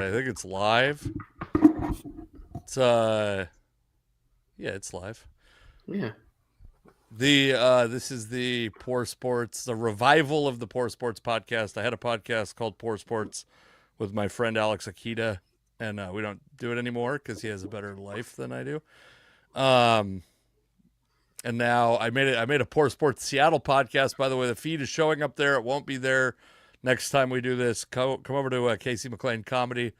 I think it's live. It's it's live. Yeah. This is the Poor Sports, the revival of the Poor Sports podcast. I had a podcast called Poor Sports with my friend Alex Akita, and we don't do it anymore because he has a better life than I do. And now I made a Poor Sports Seattle podcast. By the way, the feed is showing up there. It won't be there next time we do this. Come over to Casey McLean Comedy.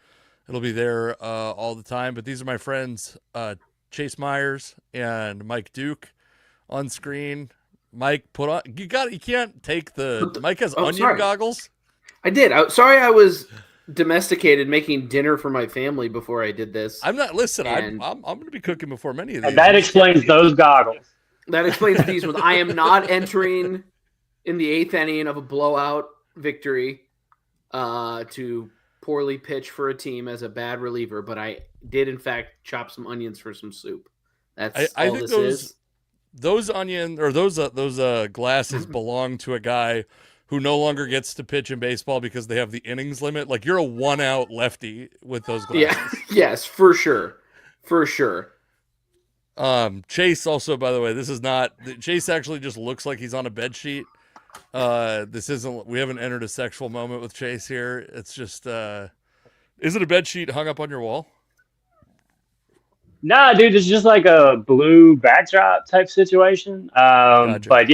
It'll be there all the time. But these are my friends, Chase Myers and Mike Duke, on screen. Mike, put on. You can't take the. Mike has onion goggles. I did. Sorry, I was domesticated making dinner for my family before I did this. I'm not. Listen, I'm going to be cooking before many of these. And that explains those goggles. That explains these ones. I am not entering in the 8th inning of a blowout victory to poorly pitch for a team as a bad reliever, but I did in fact chop some onions for some soup. That's all this is. Those onion or those glasses belong to a guy who no longer gets to pitch in baseball because they have the innings limit. Like, you're a 1-out lefty with those glasses. Yeah, yes, for sure. For sure. Chase also, by the way, this is not Chase actually just looks like he's on a bed sheet. This isn't, we haven't entered a sexual moment with Chase here. It's just, is it a bed sheet hung up on your wall? Nah, dude, it's just like a blue backdrop type situation. Gotcha. But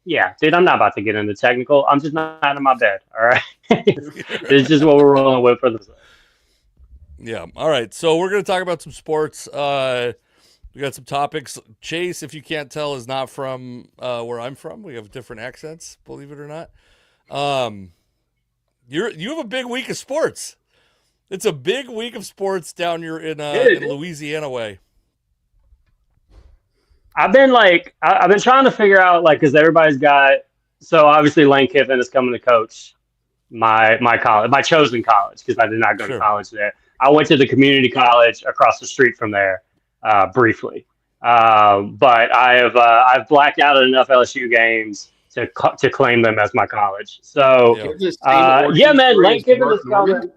yeah, dude, I'm not about to get into technical. I'm just not in my bed. All right. It's just what we're rolling with for this. Yeah. All right. So we're going to talk about some sports. We got some topics. Chase, if you can't tell, is not from where I'm from. We have different accents, believe it or not. You have a big week of sports. It's a big week of sports down here in Louisiana way. I've been trying to figure out, like, because everybody's got, so obviously Lane Kiffin is coming to coach my college, my chosen college, because I did not go to college there. I went to the community college across the street from there briefly, but I've blacked out at enough LSU games to claim them as my college. So man, Lane Kiffin is coming.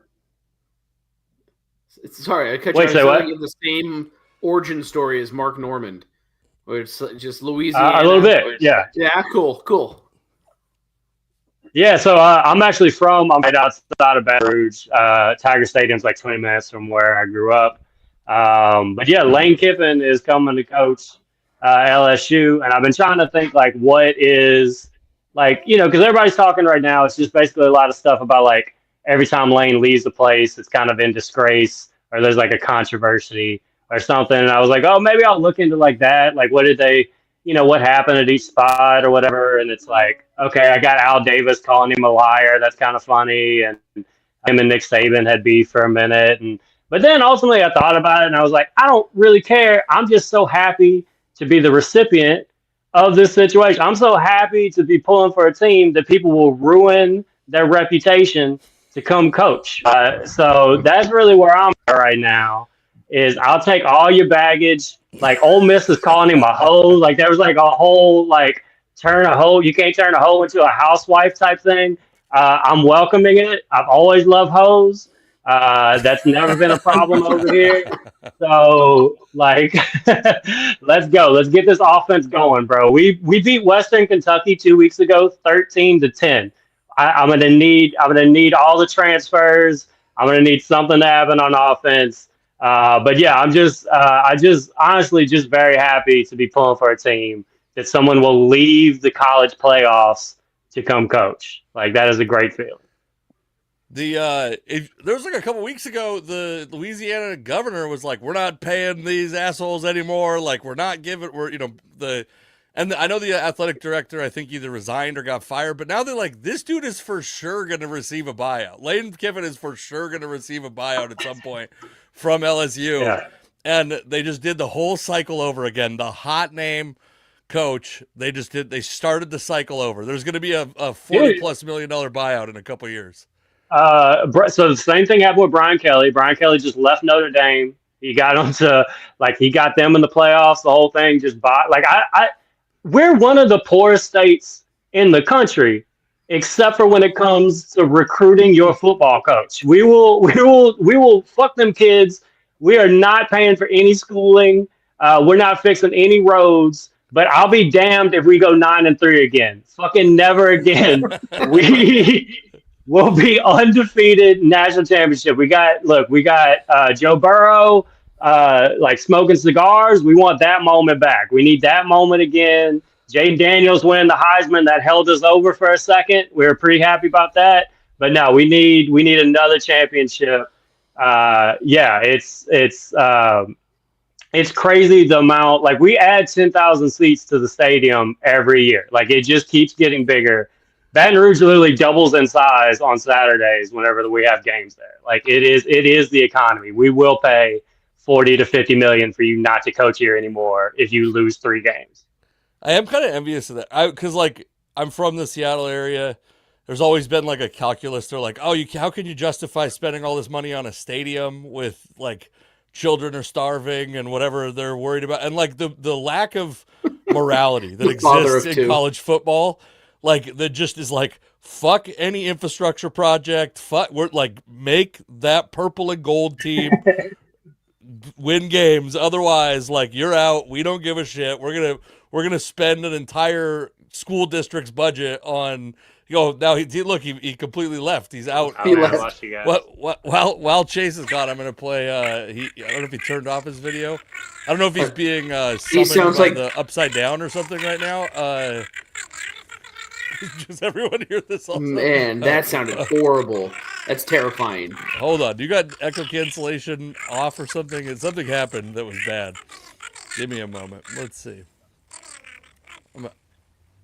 Sorry, I cut you off. Say what? The same origin story as Mark Normand, where it's just Louisiana. A little bit, yeah. Yeah, cool. Yeah, so I'm actually I'm right outside of Baton Rouge. Tiger Stadium's like 20 minutes from where I grew up. But yeah, Lane Kiffin is coming to coach LSU, and I've been trying to think, like, what is, like, you know, because everybody's talking right now. It's just basically a lot of stuff about, like, every time Lane leaves the place, it's kind of in disgrace, or there's like a controversy or something. And I was like, oh, maybe I'll look into like that. Like, what did they, you know, what happened at each spot or whatever. And it's like, okay, I got Al Davis calling him a liar. That's kind of funny. And him and Nick Saban had beef for a minute. But then ultimately I thought about it and I was like, I don't really care. I'm just so happy to be the recipient of this situation. I'm so happy to be pulling for a team that people will ruin their reputation to come coach. So that's really where I'm at right now, is I'll take all your baggage. Like, Ole Miss is calling him a hoe. Like, there was like a whole, like, you can't turn a hoe into a housewife type thing. I'm welcoming it. I've always loved hoes. That's never been a problem over here. So, like, let's go. Let's get this offense going, bro. We beat Western Kentucky 2 weeks ago, 13-10. I'm gonna need all the transfers. I'm gonna need something to happen on offense. But yeah, I just honestly just very happy to be pulling for a team that someone will leave the college playoffs to come coach. Like, that is a great feeling. There was like a couple weeks ago, the Louisiana governor was like, "We're not paying these assholes anymore. Like, I know the athletic director, I think, either resigned or got fired, but now they're like, this dude is for sure going to receive a buyout. Lane Kiffin is for sure going to receive a buyout at some point from LSU. Yeah. And they just did the whole cycle over again. The hot name coach, they started the cycle over. There's going to be a $40+ million buyout in a couple years. So the same thing happened with Brian Kelly. Brian Kelly just left Notre Dame. He got them he got them in the playoffs. The whole thing just we're one of the poorest states in the country, except for when it comes to recruiting your football coach. We will fuck them kids. We are not paying for any schooling. We're not fixing any roads. But I'll be damned if we go 9-3 again. Fucking never again. We will be undefeated national championship. We got Joe Burrow like smoking cigars. We want that moment back. We need that moment again. Jaden Daniels winning the Heisman, that held us over for a second. We were pretty happy about that. But no, we need another championship. It's crazy the amount. Like, we add 10,000 seats to the stadium every year. Like, it just keeps getting bigger. Baton Rouge literally doubles in size on Saturdays whenever we have games there. Like, it is the economy. We will pay 40 to 50 million for you not to coach here anymore if you lose 3 games. I am kind of envious of that. Because, like, I'm from the Seattle area. There's always been, like, a calculus. They're like, oh, how can you justify spending all this money on a stadium with, like, children are starving and whatever they're worried about? And, like, the lack of morality that exists in college football, like, that just is like, fuck any infrastructure project. We're like, make that purple and gold team win games. Otherwise, like, you're out. We don't give a shit. We're gonna spend an entire school district's budget on. Now he completely left. He's out. He left. While Chase is gone, I'm gonna play. I don't know if he turned off his video. I don't know if he's being summoned by the Upside Down or something right now. Does everyone hear this? Also? Man, that sounded horrible. That's terrifying. Hold on, you got echo cancellation off or something? Something happened that was bad. Give me a moment. Let's see.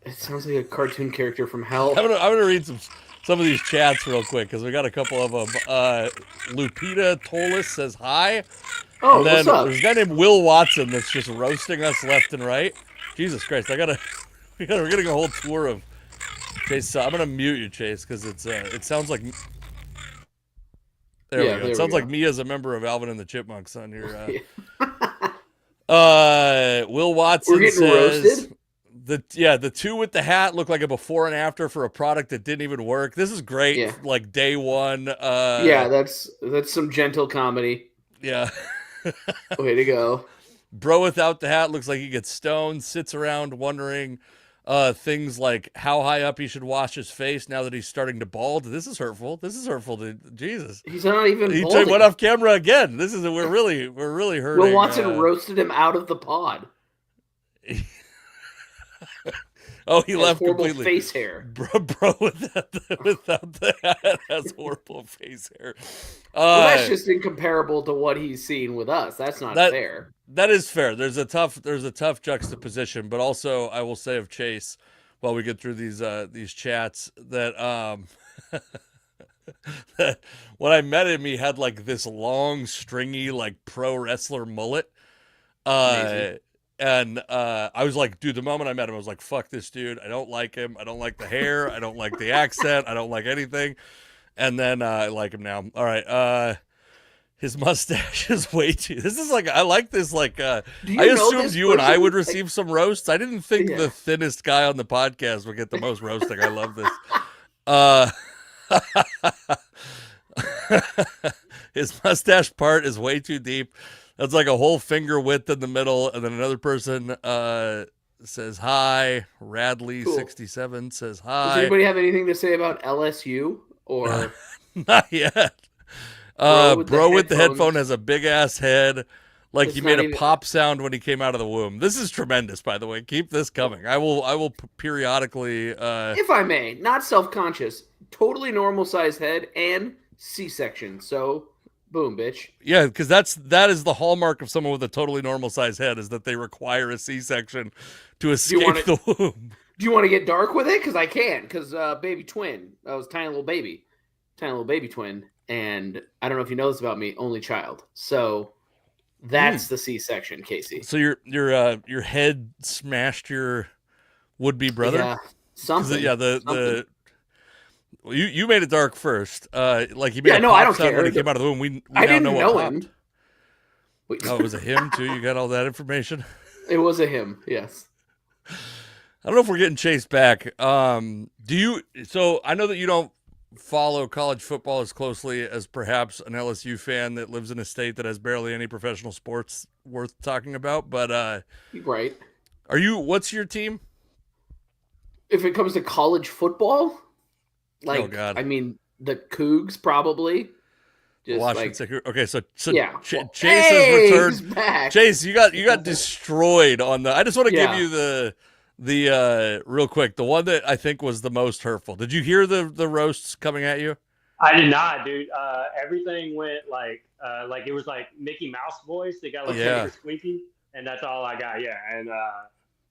It sounds like a cartoon character from hell. I'm gonna read some of these chats real quick because we got a couple of them. Lupita Tolis says hi. Oh, and then what's up? There's a guy named Will Watson that's just roasting us left and right. Jesus Christ! We're getting a whole tour of Chase. So I'm gonna mute you, Chase, because it sounds like. There we go. It sounds like me as a member of Alvin and the Chipmunks on here. Will Watson We're getting says. Roasted? The two with the hat look like a before and after for a product that didn't even work. This is great. Yeah. Like day one. That's some gentle comedy. Yeah. Way to go. Bro without the hat looks like he gets stoned, sits around wondering things like how high up he should wash his face now that he's starting to bald. This is hurtful. To Jesus. He's not even He balding. went off camera again. We're really hurting. Will Watson roasted him out of the pod. Oh, he left horrible completely. Face hair, bro. Without the hat has horrible face hair. Well, that's just incomparable to what he's seen with us. That's not fair. That is fair. There's a tough juxtaposition, but also I will say of Chase, while we get through these chats, that that when I met him, he had like this long, stringy, like pro wrestler mullet. And I was like, dude, the moment I met him, I was like, fuck this dude. I don't like him. I don't like the hair. I don't like the accent. I don't like anything. And then I like him now. All right. His mustache is way too. This is like, I like this. Like, I assumed you and I would receive some roasts. I didn't think the thinnest guy on the podcast would get the most roasting. I love this. His mustache part is way too deep. That's like a whole finger width in the middle. And then another person says hi. Radley67 says hi. Does anybody have anything to say about LSU? Or not yet. Bro with the headphone has a big ass head. Like he made a pop sound when he came out of the womb. This is tremendous, by the way. Keep this coming. I will periodically. If I may, not self-conscious, totally normal size head and C-section. So. Boom, bitch. Yeah, because that is the hallmark of someone with a totally normal size head is that they require a C-section to escape the womb. Do you want to get dark with it? Because I can. Because baby twin, I was tiny little baby twin, and I don't know if you know this about me, only child. So that's the C-section, Casey. So your head smashed your would-be brother. Yeah, something. Yeah, something. Well, you made it dark first. Like he made I don't sound care. when he came out of the womb. We I now didn't know what him. Oh, it was a him too. You got all that information. It was a him. Yes. I don't know if we're getting chased back. Do you? So I know that you don't follow college football as closely as perhaps an LSU fan that lives in a state that has barely any professional sports worth talking about. But Right. are you? What's your team? If it comes to college football, Oh God. I mean, the Cougs probably. Just Washington. Okay, so yeah. Chase has returned. He's back. Chase, you got destroyed on the. I just want to give Yeah. you the real quick, the one that I think was the most hurtful. Did you hear the roasts coming at you? I did not, dude. Everything went like it was like Mickey Mouse voice. They got like a squeaky, and that's all I got. Yeah, and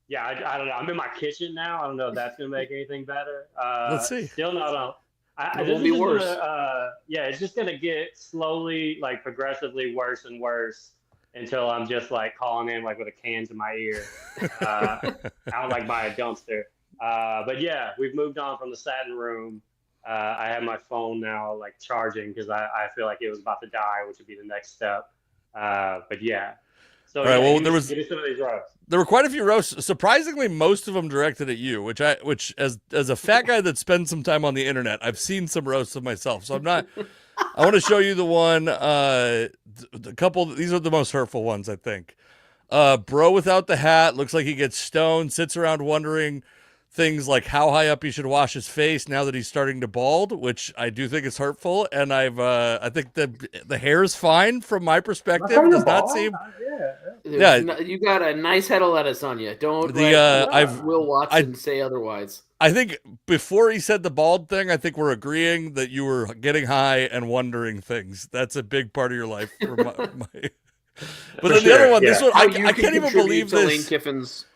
yeah, I don't know. I'm in my kitchen now. I don't know if that's gonna make anything better. Let's see. Still not on. It won't be worse. Yeah, it's just gonna get slowly, like progressively worse and worse until I'm just like calling in like with a can to my ear, out like by a dumpster. But yeah, we've moved on from the satin room. I have my phone now like charging because I feel like it was about to die, which would be the next step. But yeah. So all right, well, give me some of these roasts. There were quite a few roasts. Surprisingly, most of them directed at you, which as a fat guy that spends some time on the internet, I've seen some roasts of myself. So I'm not. I want to show you the one. A couple. These are the most hurtful ones, I think. Bro without the hat looks like he gets stoned. Sits around wondering things like how high up he should wash his face now that he's starting to bald, which I do think is hurtful. And I think the hair is fine from my perspective. It does not seem. Yeah, you got a nice head of lettuce on you. Don't let Will Watson say otherwise. I think before he said the bald thing, I think we're agreeing that you were getting high and wondering things. That's a big part of your life. For my But then the other one, this one, I can't even believe this. Lane Kiffin's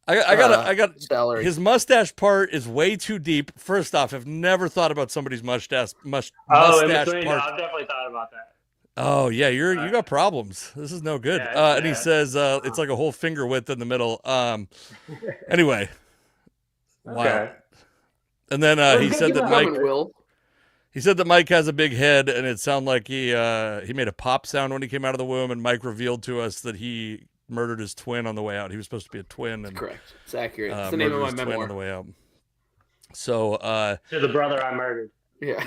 I got salary. His mustache part is way too deep. First off, I've never thought about somebody's mustache in between, part. I've definitely thought about that. Oh yeah, you got problems. This is no good. And he says it's like a whole finger width in the middle. Anyway, wow. Okay. And then he said that Mike. Will. He said that Mike has a big head, and it sounded like he made a pop sound when he came out of the womb. And Mike revealed to us that he murdered his twin on the way out. He was supposed to be a twin. And, correct. It's accurate. It's the name of my memoir. On the way out. So to the brother I murdered. Yeah.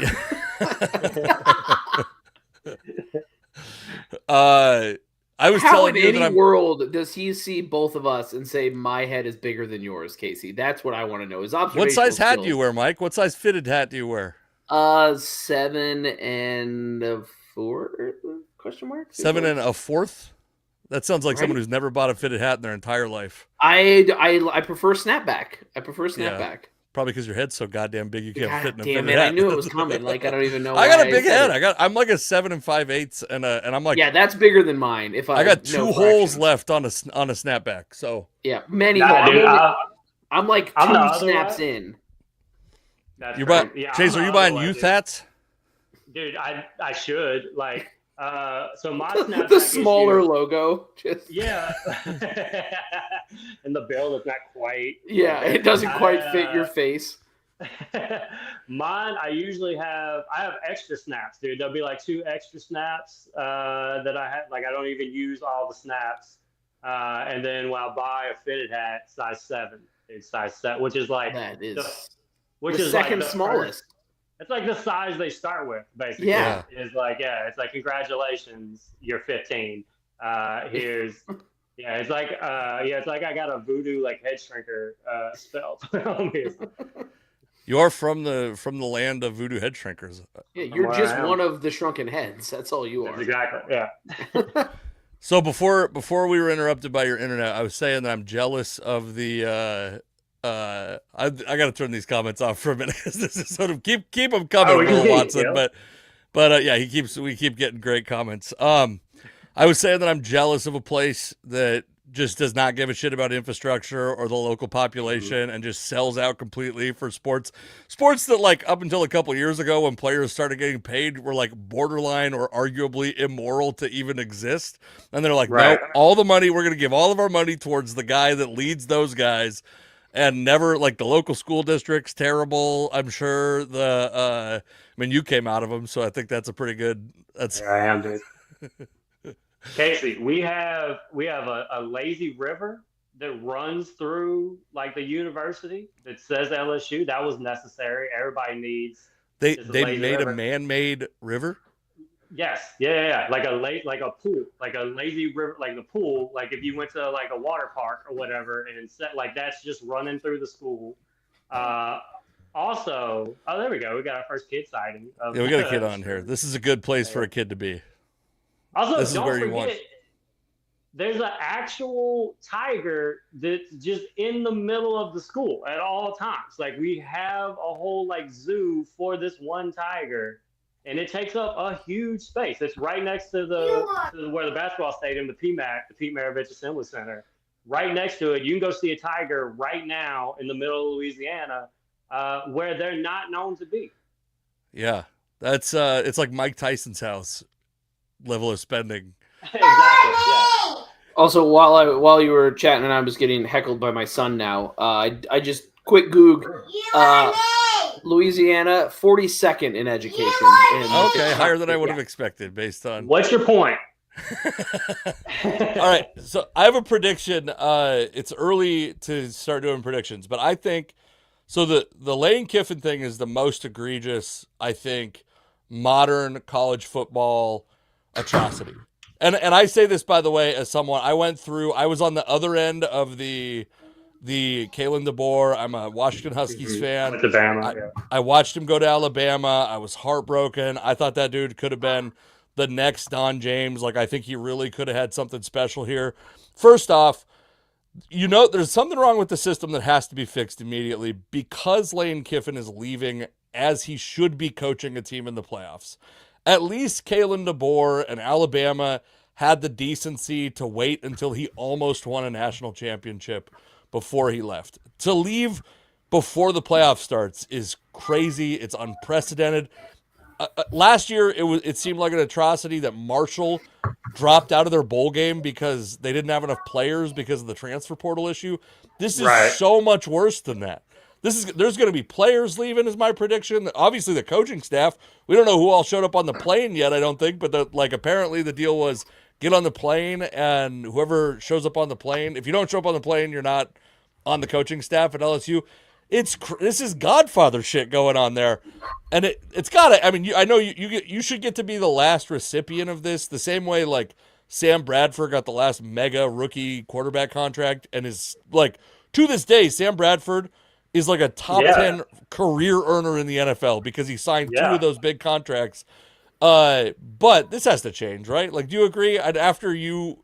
I was How telling in you any that world does he see both of us and say my head is bigger than yours, Casey? That's what I want to know. His observational What size hat skills. do you wear, Mike? What size fitted hat do you wear? 7 and 4 question mark? 7 and a fourth? That sounds like someone who's never bought a fitted hat in their entire life. I prefer snapback. Yeah. Probably because your head's so goddamn big you can't fit in a fitted hat. hat. I knew it was coming. Like I don't even know. I got a big head. I'm like a 7 5/8, and I'm like that's bigger than mine. I got two holes left on a snapback. So yeah, many more. Dude, I'm like 2 snaps in. That's Chase, are you buying youth hats? Dude, I should like. So my snapback the smaller logo, just yeah, and the bill is not quite. Yeah, it doesn't quite fit your face. Mine, I have extra snaps, dude. There'll be like 2 extra snaps that I have. Like I don't even use all the snaps, and then when I buy a fitted hat, size 7, it's size 7, which is like the second smallest. It's like the size they start with, basically. Yeah. It's like, congratulations, you're 15. It's like I got a voodoo like head shrinker spell on me. You are from the land of voodoo head shrinkers. Yeah, you're just one of the shrunken heads. That's all you are. Exactly. Yeah. So before we were interrupted by your internet, I was saying that I'm jealous of the. I got to turn these comments off for a minute because this is sort of keep them coming, Will Watson. But yeah, we keep getting great comments. I was saying that I'm jealous of a place that just does not give a shit about infrastructure or the local population and just sells out completely for sports that like up until a couple years ago when players started getting paid were like borderline or arguably immoral to even exist. And they're like, no, all the money, we're going to give all of our money towards the guy that leads those guys. And never, like, the local school district's terrible. I'm sure you came out of them, so I think that's a pretty good. Yeah, I am, dude. Casey, we have a lazy river that runs through like the university that says LSU. That was necessary. Everybody needs this They lazy made a river. man-made river. Yes, yeah. Like a pool, like a lazy river, like the pool. Like if you went to like a water park or whatever, and set like that's just running through the school. Uh, Also, oh, there we go. We got our first kid sighting. Yeah, we got a kid on here. This is a good place for a kid to be. Also, This is don't where you forget, want. there's an actual tiger that's just in the middle of the school at all times. Like we have a whole like zoo for this one tiger, and it takes up a huge space. It's right next to where the basketball stadium, the PMAC, the Pete Maravich Assembly Center. Right next to it, you can go see a tiger right now in the middle of Louisiana, where they're not known to be. Yeah, that's it's like Mike Tyson's house level of spending. Exactly. Yeah. Also, while you were chatting and I was getting heckled by my son now, I just quick Goog, Louisiana 42nd in education. Okay, higher than I would have expected based on. What's your point? All right, so I have a prediction. It's early to start doing predictions, but I think so. The Lane Kiffin thing is the most egregious, I think, modern college football atrocity. And I say this, by the way, as someone I was on the other end of the Kalen DeBoer. I'm a Washington Huskies fan. Went to Bama, I watched him go to Alabama. I was heartbroken. I thought that dude could have been the next Don James. Like, I think he really could have had something special here. First off, there's something wrong with the system that has to be fixed immediately because Lane Kiffin is leaving as he should be coaching a team in the playoffs. At least Kalen DeBoer and Alabama had the decency to wait until he almost won a national championship before he left. To leave before the playoff starts is crazy. It's unprecedented. Last year, it seemed like an atrocity that Marshall dropped out of their bowl game because they didn't have enough players because of the transfer portal issue. This is so much worse than that. There's going to be players leaving, is my prediction. Obviously, the coaching staff. We don't know who all showed up on the plane yet, I don't think, but apparently the deal was get on the plane, and whoever shows up on the plane, if you don't show up on the plane, you're not on the coaching staff at LSU. This is Godfather shit going on there, and it's got to. I mean, I know you should get to be the last recipient of this, the same way like Sam Bradford got the last mega rookie quarterback contract, and is like to this day, Sam Bradford is like a top 10 career earner in the NFL because he signed 2 of those big contracts. But this has to change, right? Like, do you agree? After you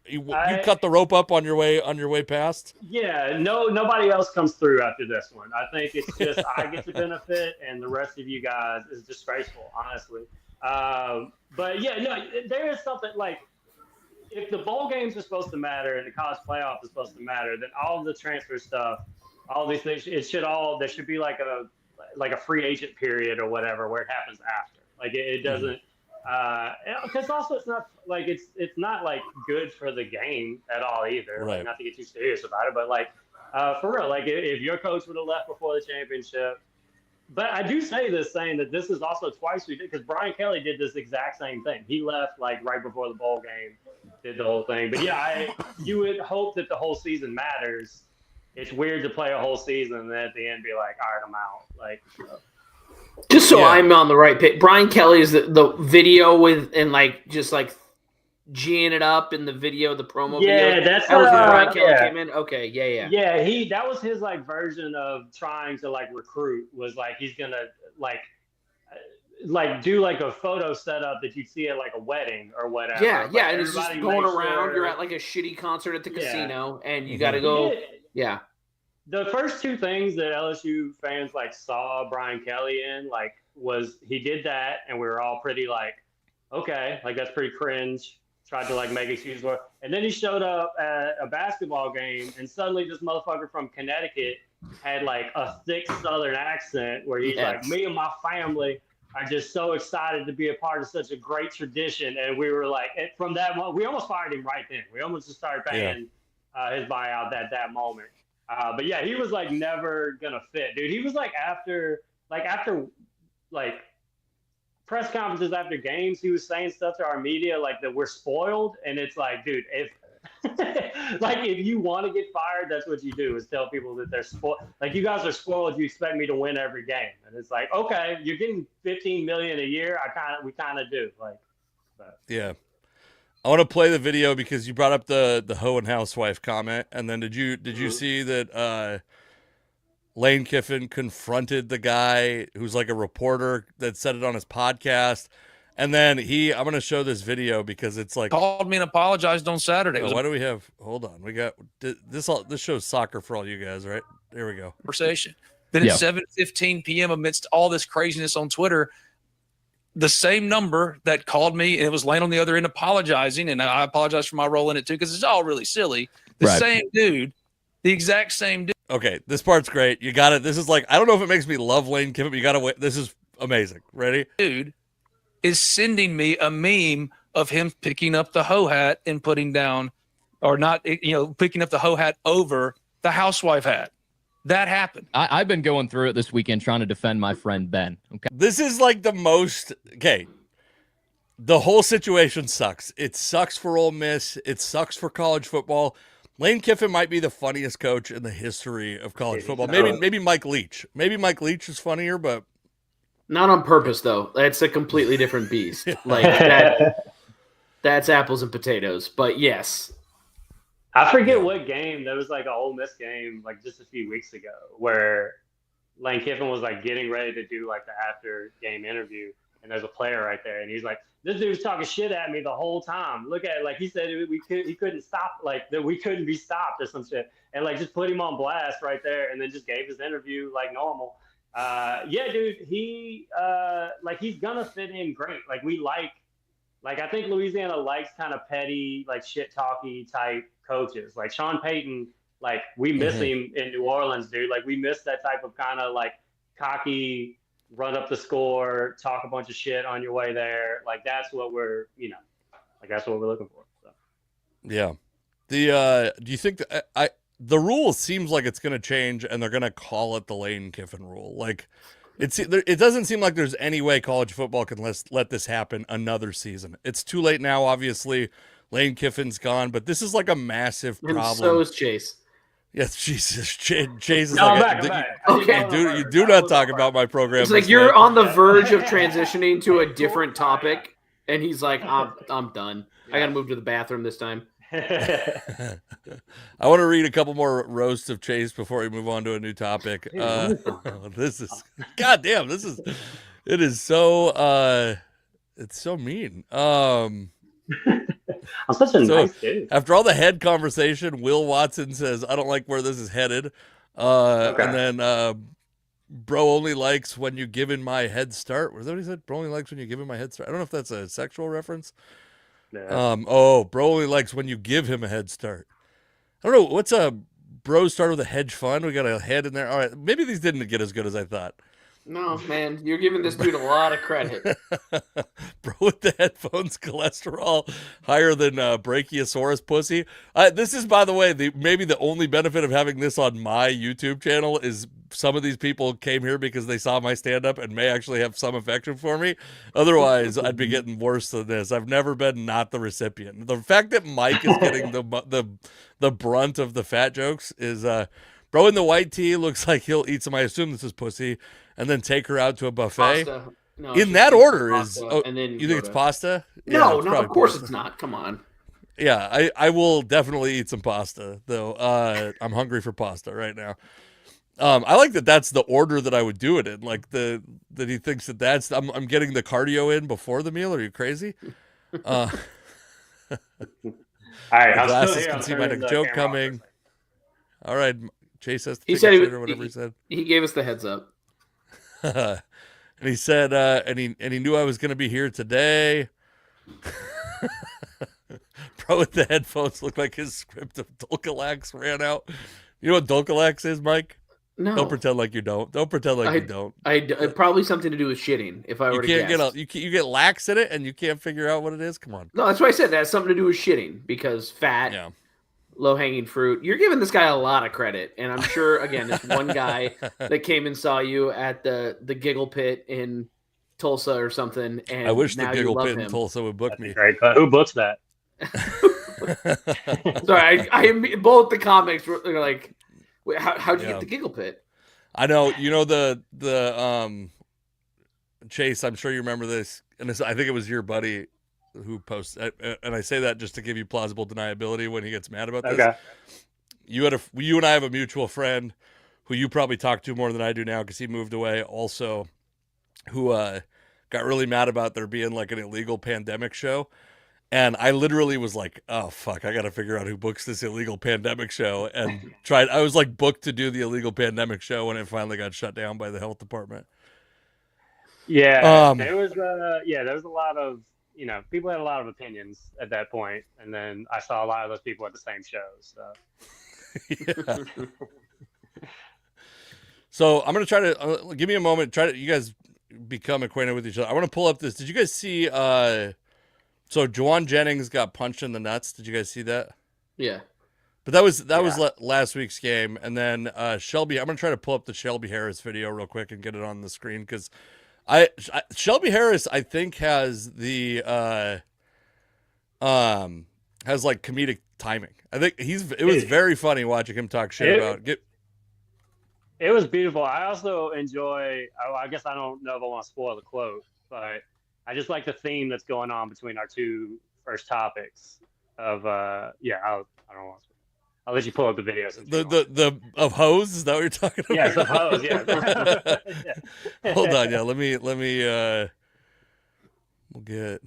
cut the rope up on your way past? Yeah, nobody else comes through after this one. I think it's just I get the benefit, and the rest of you guys is disgraceful, honestly. But yeah, no, there is something like if the bowl games are supposed to matter and the college playoff is supposed to matter, then all the transfer stuff, all these things, there should be like a free agent period or whatever where it happens after. Like it doesn't. Because also it's not like good for the game at all either. Right. Like, not to get too serious about it, but like for real, like if your coach would have left before the championship. But I do say this saying that this is also twice we did because Brian Kelly did this exact same thing. He left like right before the bowl game, did the whole thing. But yeah, you would hope that the whole season matters. It's weird to play a whole season and then at the end be like, all right, I'm out. Like. Just so I'm on the right page, Brian Kelly is the video with and like just like G'ing it up in the video, the promo video. Yeah, that was when Brian Kelly came in. Okay, yeah. Yeah, that was his like version of trying to like recruit. Was like he's gonna like do like a photo setup that you'd see at like a wedding or whatever. Yeah, like, and it's just going around. You're at like a shitty concert at the casino, and you got to go. Yeah. The first 2 things that LSU fans like saw Brian Kelly in like was he did that, and we were all pretty like, okay, like that's pretty cringe. Tried to like make excuses for it. And then he showed up at a basketball game, and suddenly this motherfucker from Connecticut had like a thick Southern accent where he's like, me and my family are just so excited to be a part of such a great tradition. And we were like, from that moment, we almost fired him right then. We almost just started paying his buyout at that moment. But yeah, he was like never gonna fit, dude. He was like after press conferences after games, he was saying stuff to our media like that we're spoiled, and it's like, dude, Like, if you want to get fired, that's what you do, is tell people that they're spoiled. Like, you guys are spoiled. You expect me to win every game. And it's like, okay, you're getting $15 million a year. We kind of do. Like, but. Yeah. I want to play the video because you brought up the hoe and housewife comment. And then did you see that Lane Kiffin confronted the guy who's like a reporter that said it on his podcast? And then I'm going to show this video because it's like, called me and apologized on Saturday. why do we have, hold on. We got this shows soccer for all you guys, right? There we go. Conversation. Then at 7:15 p.m. amidst all this craziness on Twitter, the same number that called me, and it was Lane on the other end apologizing, and I apologize for my role in it too, because it's all really silly. The same dude, the exact same dude. Okay, this part's great. You got it. This is like, I don't know if it makes me love Lane Kiffin, but you got to wait. This is amazing. Ready? Dude is sending me a meme of him picking up the hoe hat and putting down, or not, picking up the hoe hat over the housewife hat. That happened. I've been going through it this weekend trying to defend my friend Ben. Okay. This is like the most, the whole situation sucks. It sucks for Ole Miss. It sucks for college football. Lane Kiffin might be the funniest coach in the history of college football. Maybe Mike Leach. Maybe Mike Leach is funnier, but not on purpose though. That's a completely different beast. Like that. That's apples and potatoes. But yes. I forget what game. There was like an Ole Miss game like just a few weeks ago where Lane Kiffin was like getting ready to do like the after game interview, and there's a player right there, and he's like, "This dude's talking shit at me the whole time. Look at it." Like, he said he couldn't stop, like that we couldn't be stopped or some shit, and like just put him on blast right there, and then just gave his interview like normal. Yeah, dude, he like he's gonna fit in great. Like I think Louisiana likes kind of petty, like shit talky type coaches. Like Sean Payton, like we miss him in New Orleans, dude. Like we miss that type of kind of like cocky, run up the score, talk a bunch of shit on your way there. Like that's what we're, that's what we're looking for. So. Yeah. Do you think that the rule seems like it's going to change and they're going to call it the Lane Kiffin rule? Like it doesn't seem like there's any way college football can let this happen another season. It's too late now, obviously. Lane Kiffin's gone, but this is like a massive problem. And so is Chase. Yes, Jesus. Chase is no, like, I'm back. Okay. You do not talk about my program. It's like you're on the verge of transitioning to a different topic, and he's like, I'm done. I got to move to the bathroom this time. I want to read a couple more roasts of Chase before we move on to a new topic. This is goddamn. It is so. It's so mean. I'm such a nice dude. After all the head conversation, Will Watson says, "I don't like where this is headed." And then bro only likes when you give him my head start. Was that what he said? Bro only likes when you give him my head start. I don't know if that's a sexual reference. No. Bro only likes when you give him a head start. I don't know. What's a bro start with a hedge fund? We got a head in there. All right. Maybe these didn't get as good as I thought. No, man, you're giving this dude a lot of credit. Bro with the headphones, cholesterol higher than Brachiosaurus pussy. This is, by the way, maybe the only benefit of having this on my YouTube channel is some of these people came here because they saw my stand-up and may actually have some affection for me. Otherwise, I'd be getting worse than this. I've never been not the recipient. The fact that Mike is getting the brunt of the fat jokes is bro in the white tee looks like he'll eat some. I assume this is pussy. And then take her out to a buffet. Pasta. No, in that order is. And then you think it's pasta? No, yeah, of course pasta. it's not. Come on. Yeah, I will definitely eat some pasta though. I'm hungry for pasta right now. I like that. That's the order that I would do it in. Like that he thinks that's. I'm getting the cardio in before the meal. Are you crazy? All right, I'm still here. Can see my next joke coming. All right, Chase has to. He said or whatever he said. He gave us the heads up. And he said, and he knew I was going to be here today. Bro with the headphones looked like his script of Dulcolax ran out. You know what Dulcolax is, Mike? No. Don't pretend like you don't. Don't pretend like you don't. Probably something to do with shitting. If I were to guess. You get lax in it and you can't figure out what it is. Come on. No, that's why I said that has something to do with shitting because fat. Yeah. Low-hanging fruit. You're giving this guy a lot of credit, and I'm sure again this one guy that came and saw you at the Giggle Pit in Tulsa or something. And I wish now the Giggle Pit in in Tulsa would book me. Great, but who books that? Sorry, I both the comics were like, wait, how'd you get the giggle pit? I know, you know the Chase. I'm sure you remember this, and I think it was your buddy who posted, and I say that just to give you plausible deniability when he gets mad about this. Okay. You and I have a mutual friend who you probably talk to more than I do now because he moved away. Also, who got really mad about there being like an illegal pandemic show. And I literally was like, oh, fuck, I got to figure out who books this illegal pandemic show. And I was like booked to do the illegal pandemic show when it finally got shut down by the health department. Yeah, there was a lot of, people had a lot of opinions at that point. And then I saw a lot of those people at the same shows. So. Yeah. So I'm going to try to give me a moment. You guys become acquainted with each other. I want to pull up this. Did you guys see, so Juwan Jennings got punched in the nuts. Did you guys see that? Yeah. But that was last week's game. And then Shelby, I'm going to try to pull up the Shelby Harris video real quick and get it on the screen because Shelby Harris, I think, has the has like comedic timing. I think it was very funny watching him talk shit about It was beautiful. I also enjoy, I guess I don't know if I want to spoil the quote, but I just like the theme that's going on between our two first topics of, I don't want to. I'll let you pull up the video. The of hose? Is that what you're talking about? Yes, of hose, yeah. Yeah. Hold on, yeah. Let me, we'll get.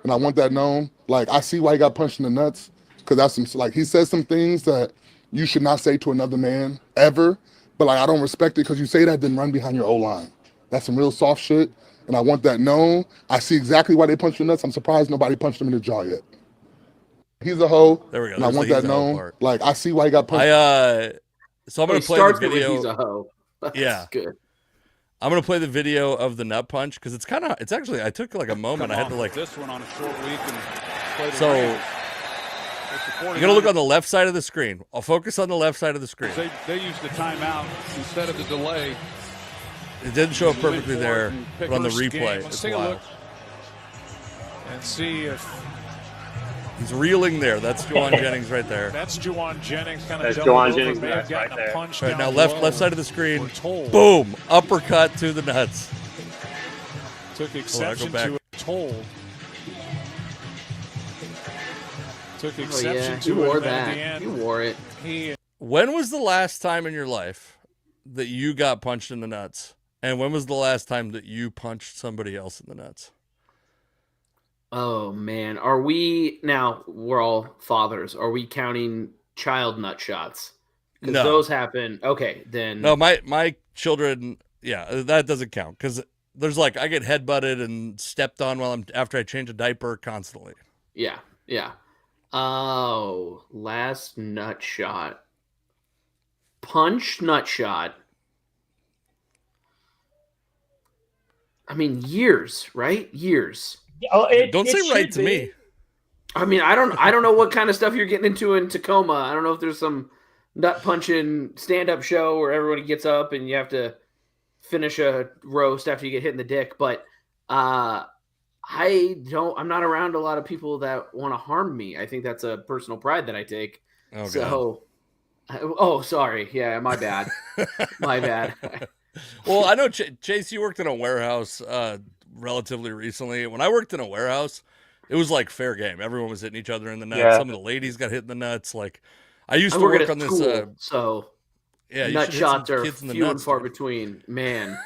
And I want that known. Like, I see why he got punched in the nuts. Because that's like, he says some things that you should not say to another man ever. But like, I don't respect it because you say that, then run behind your O-line. That's some real soft shit. And I want that known. I see exactly why they punched the nuts. I'm surprised nobody punched him in the jaw yet. He's a hoe. There we go. And I want that known. Like, I see why he got punched. So I'm going to play the video. He's a hoe. That's good. I'm going to play the video of the nut punch because it's actually, I took like a moment. I had to like. This one on a short week and play the so. Rams. You're going to look on the left side of the screen. I'll focus on the left side of the screen. They used the timeout instead of the delay. It didn't show up perfectly there, but on the replay, Let's it's take a wild. look and see if he's reeling there. That's Juwan Jennings right there. that's Juwan Jennings. That's Juwan Jennings. That's right there. Right now, left side of the screen. Boom! Uppercut to the nuts. Took exception to it. Told. Took exception to you it. wore At the that. end, You wore it. When was the last time in your life that you got punched in the nuts? And when was the last time that you punched somebody else in the nuts? Oh man, are we now? We're all fathers. Are we counting child nut shots? Because No. those happen. Okay, then. No, my children. Yeah, that doesn't count because there's like I get headbutted and stepped on after I change a diaper constantly. Yeah. Oh, last nut shot. Punch nut shot. I mean, years, right? Years. Oh, Don't say right to me. I mean, I don't know what kind of stuff you're getting into in Tacoma. I don't know if there's some nut punching stand-up show where everybody gets up and you have to finish a roast after you get hit in the dick. But I'm not around a lot of people that want to harm me. I think that's a personal pride that I take. Oh, so, sorry. Yeah, my bad. My bad. Well, I know, Chase, you worked in a warehouse relatively recently. When I worked in a warehouse, it was like fair game. Everyone was hitting each other in the nuts. Yeah. Some of the ladies got hit in the nuts. Like, I used to work on this. So yeah, nut shots are kids in the few and nuts, far dude. between. Man,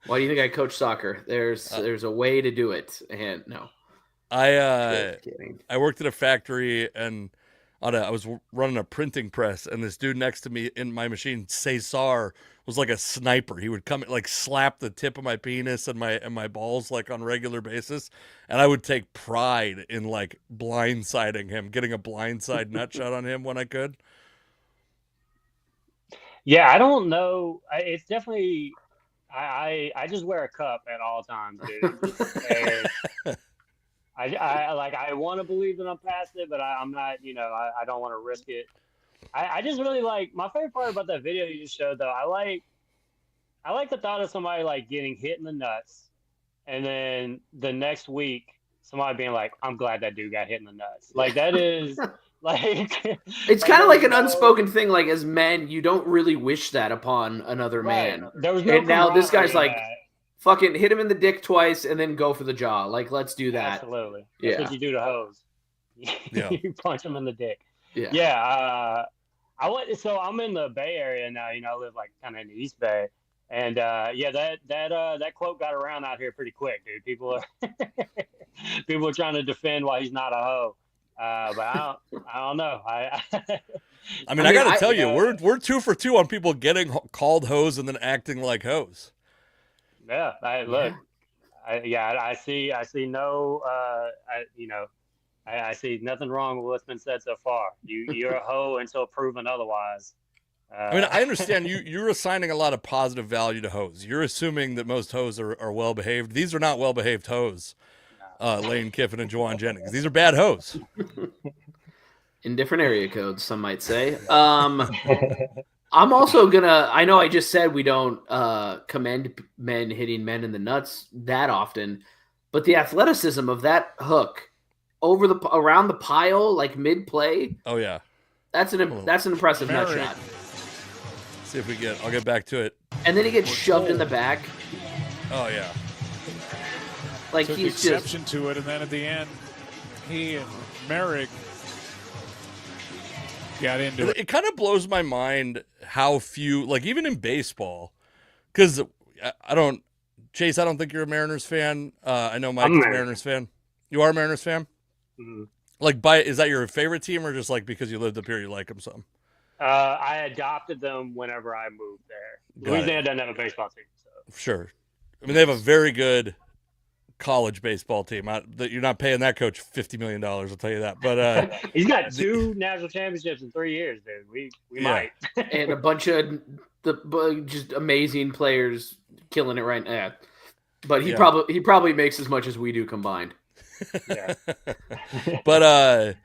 why do you think I coach soccer? There's a way to do it. And no, I just kidding. I worked at a factory and I was running a printing press, and this dude next to me in my machine, Cesar, was like a sniper. He would come like slap the tip of my penis and my balls like on a regular basis, and I would take pride in like blindsiding him, getting a blindside nut shot on him when I could. Yeah, I don't know. It's definitely. I just wear a cup at all times, dude. And I want to believe that I'm past it, but I'm not. I don't want to risk it. I just really like my favorite part about that video you just showed, though. I like the thought of somebody like getting hit in the nuts, and then the next week somebody being like, "I'm glad that dude got hit in the nuts." Like that is like it's kind of like an no, unspoken thing. Like as men, you don't really wish that upon another right. man. There was no And now this guy's camaraderie in like, that. fucking hit him in the dick twice and then go for the jaw. Like, let's do that. Absolutely. That's what you do to hoes. Yeah. You punch them in the dick. Yeah. Yeah. So I'm in the Bay Area now. You know, I live like kind of in the East Bay, and that quote got around out here pretty quick, dude. People are trying to defend why he's not a hoe. But I don't know. I mean, I got to tell you, we're 2 for 2 on people getting called hoes and then acting like hoes. Yeah, I see no, I see nothing wrong with what's been said so far. You're a hoe until proven otherwise. I mean, I understand you're assigning a lot of positive value to hoes. You're assuming that most hoes are well behaved. These are not well behaved hoes. Lane Kiffin and Juwan Jennings. These are bad hoes. In different area codes, some might say. I'm also gonna. I know I just said we don't commend men hitting men in the nuts that often, but the athleticism of that hook around the pile, like mid play. Oh yeah, that's an impressive nut shot. See if I'll get back to it. And then he gets shoved in the back. Oh yeah. Like took he's exception just to it, and then at the end, he and Merrick got into it. It kind of blows my mind how few, like even in baseball, because Chase, I don't think you're a Mariners fan. I know Mike is a Mariners fan. You are a Mariners fan? Mm-hmm. Like, is that your favorite team, or just like because you lived up here, you like them some? I adopted them whenever I moved there. Louisiana doesn't have a baseball team. So. Sure. I mean, they have a very good college baseball team. You're not paying that coach $50 million, I'll tell you that. But he's got 2 national championships in 3 years, dude. We might. And a bunch of just amazing players killing it right now. But he probably makes as much as we do combined. Yeah. But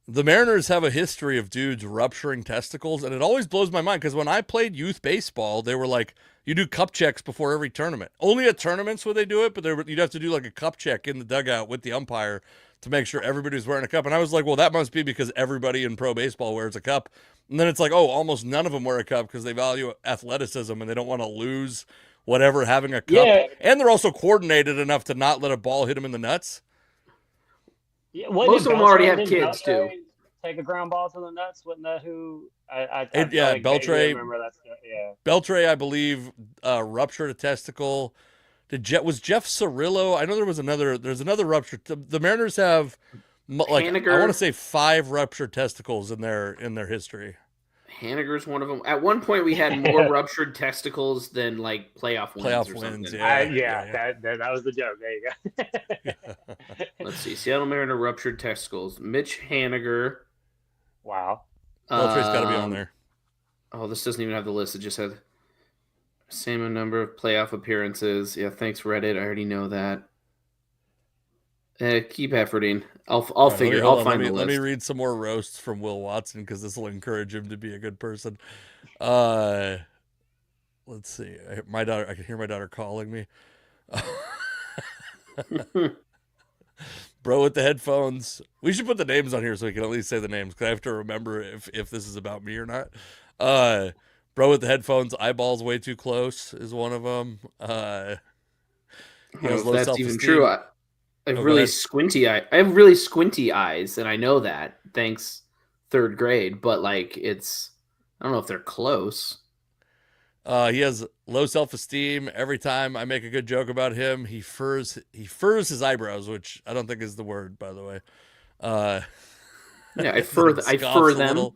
the Mariners have a history of dudes rupturing testicles, and it always blows my mind because when I played youth baseball, they were like, you do cup checks before every tournament. Only at tournaments would they do it, but you'd have to do like a cup check in the dugout with the umpire to make sure everybody's wearing a cup. And I was like, well, that must be because everybody in pro baseball wears a cup. And then it's like, oh, almost none of them wear a cup because they value athleticism and they don't want to lose whatever having a cup. Yeah. And they're also coordinated enough to not let a ball hit them in the nuts. Yeah, most of them already have kids too. Take a ground ball to the nuts. Wasn't that who? Beltray. Remember that stuff? Yeah. Beltray, I believe, ruptured a testicle. Was Jeff Cirillo? I know there's another rupture. The Mariners have like Haniger. I want to say 5 ruptured testicles in their history. Haniger's one of them. At one point, we had more ruptured testicles than like playoff wins. Yeah. That was the joke. There you go. Let's see. Seattle Mariner ruptured testicles. Mitch Haniger. Wow. Beltray's got to be on there. Oh, this doesn't even have the list. It just had same number of playoff appearances. Yeah, thanks Reddit. I already know that. Keep efforting. I'll figure. I'll find the list. Let me read some more roasts from Will Watson because this will encourage him to be a good person. Let's see. I can hear my daughter calling me. Bro with the headphones. We should put the names on here so we can at least say the names because I have to remember if this is about me or not. Bro with the headphones, eyeballs way too close is one of them. That's even true. I have really squinty eyes, and I know that thanks third grade. But like, I don't know if they're close. He has low self-esteem. Every time I make a good joke about him, he furs his eyebrows, which I don't think is the word, by the way. Yeah, I fur them.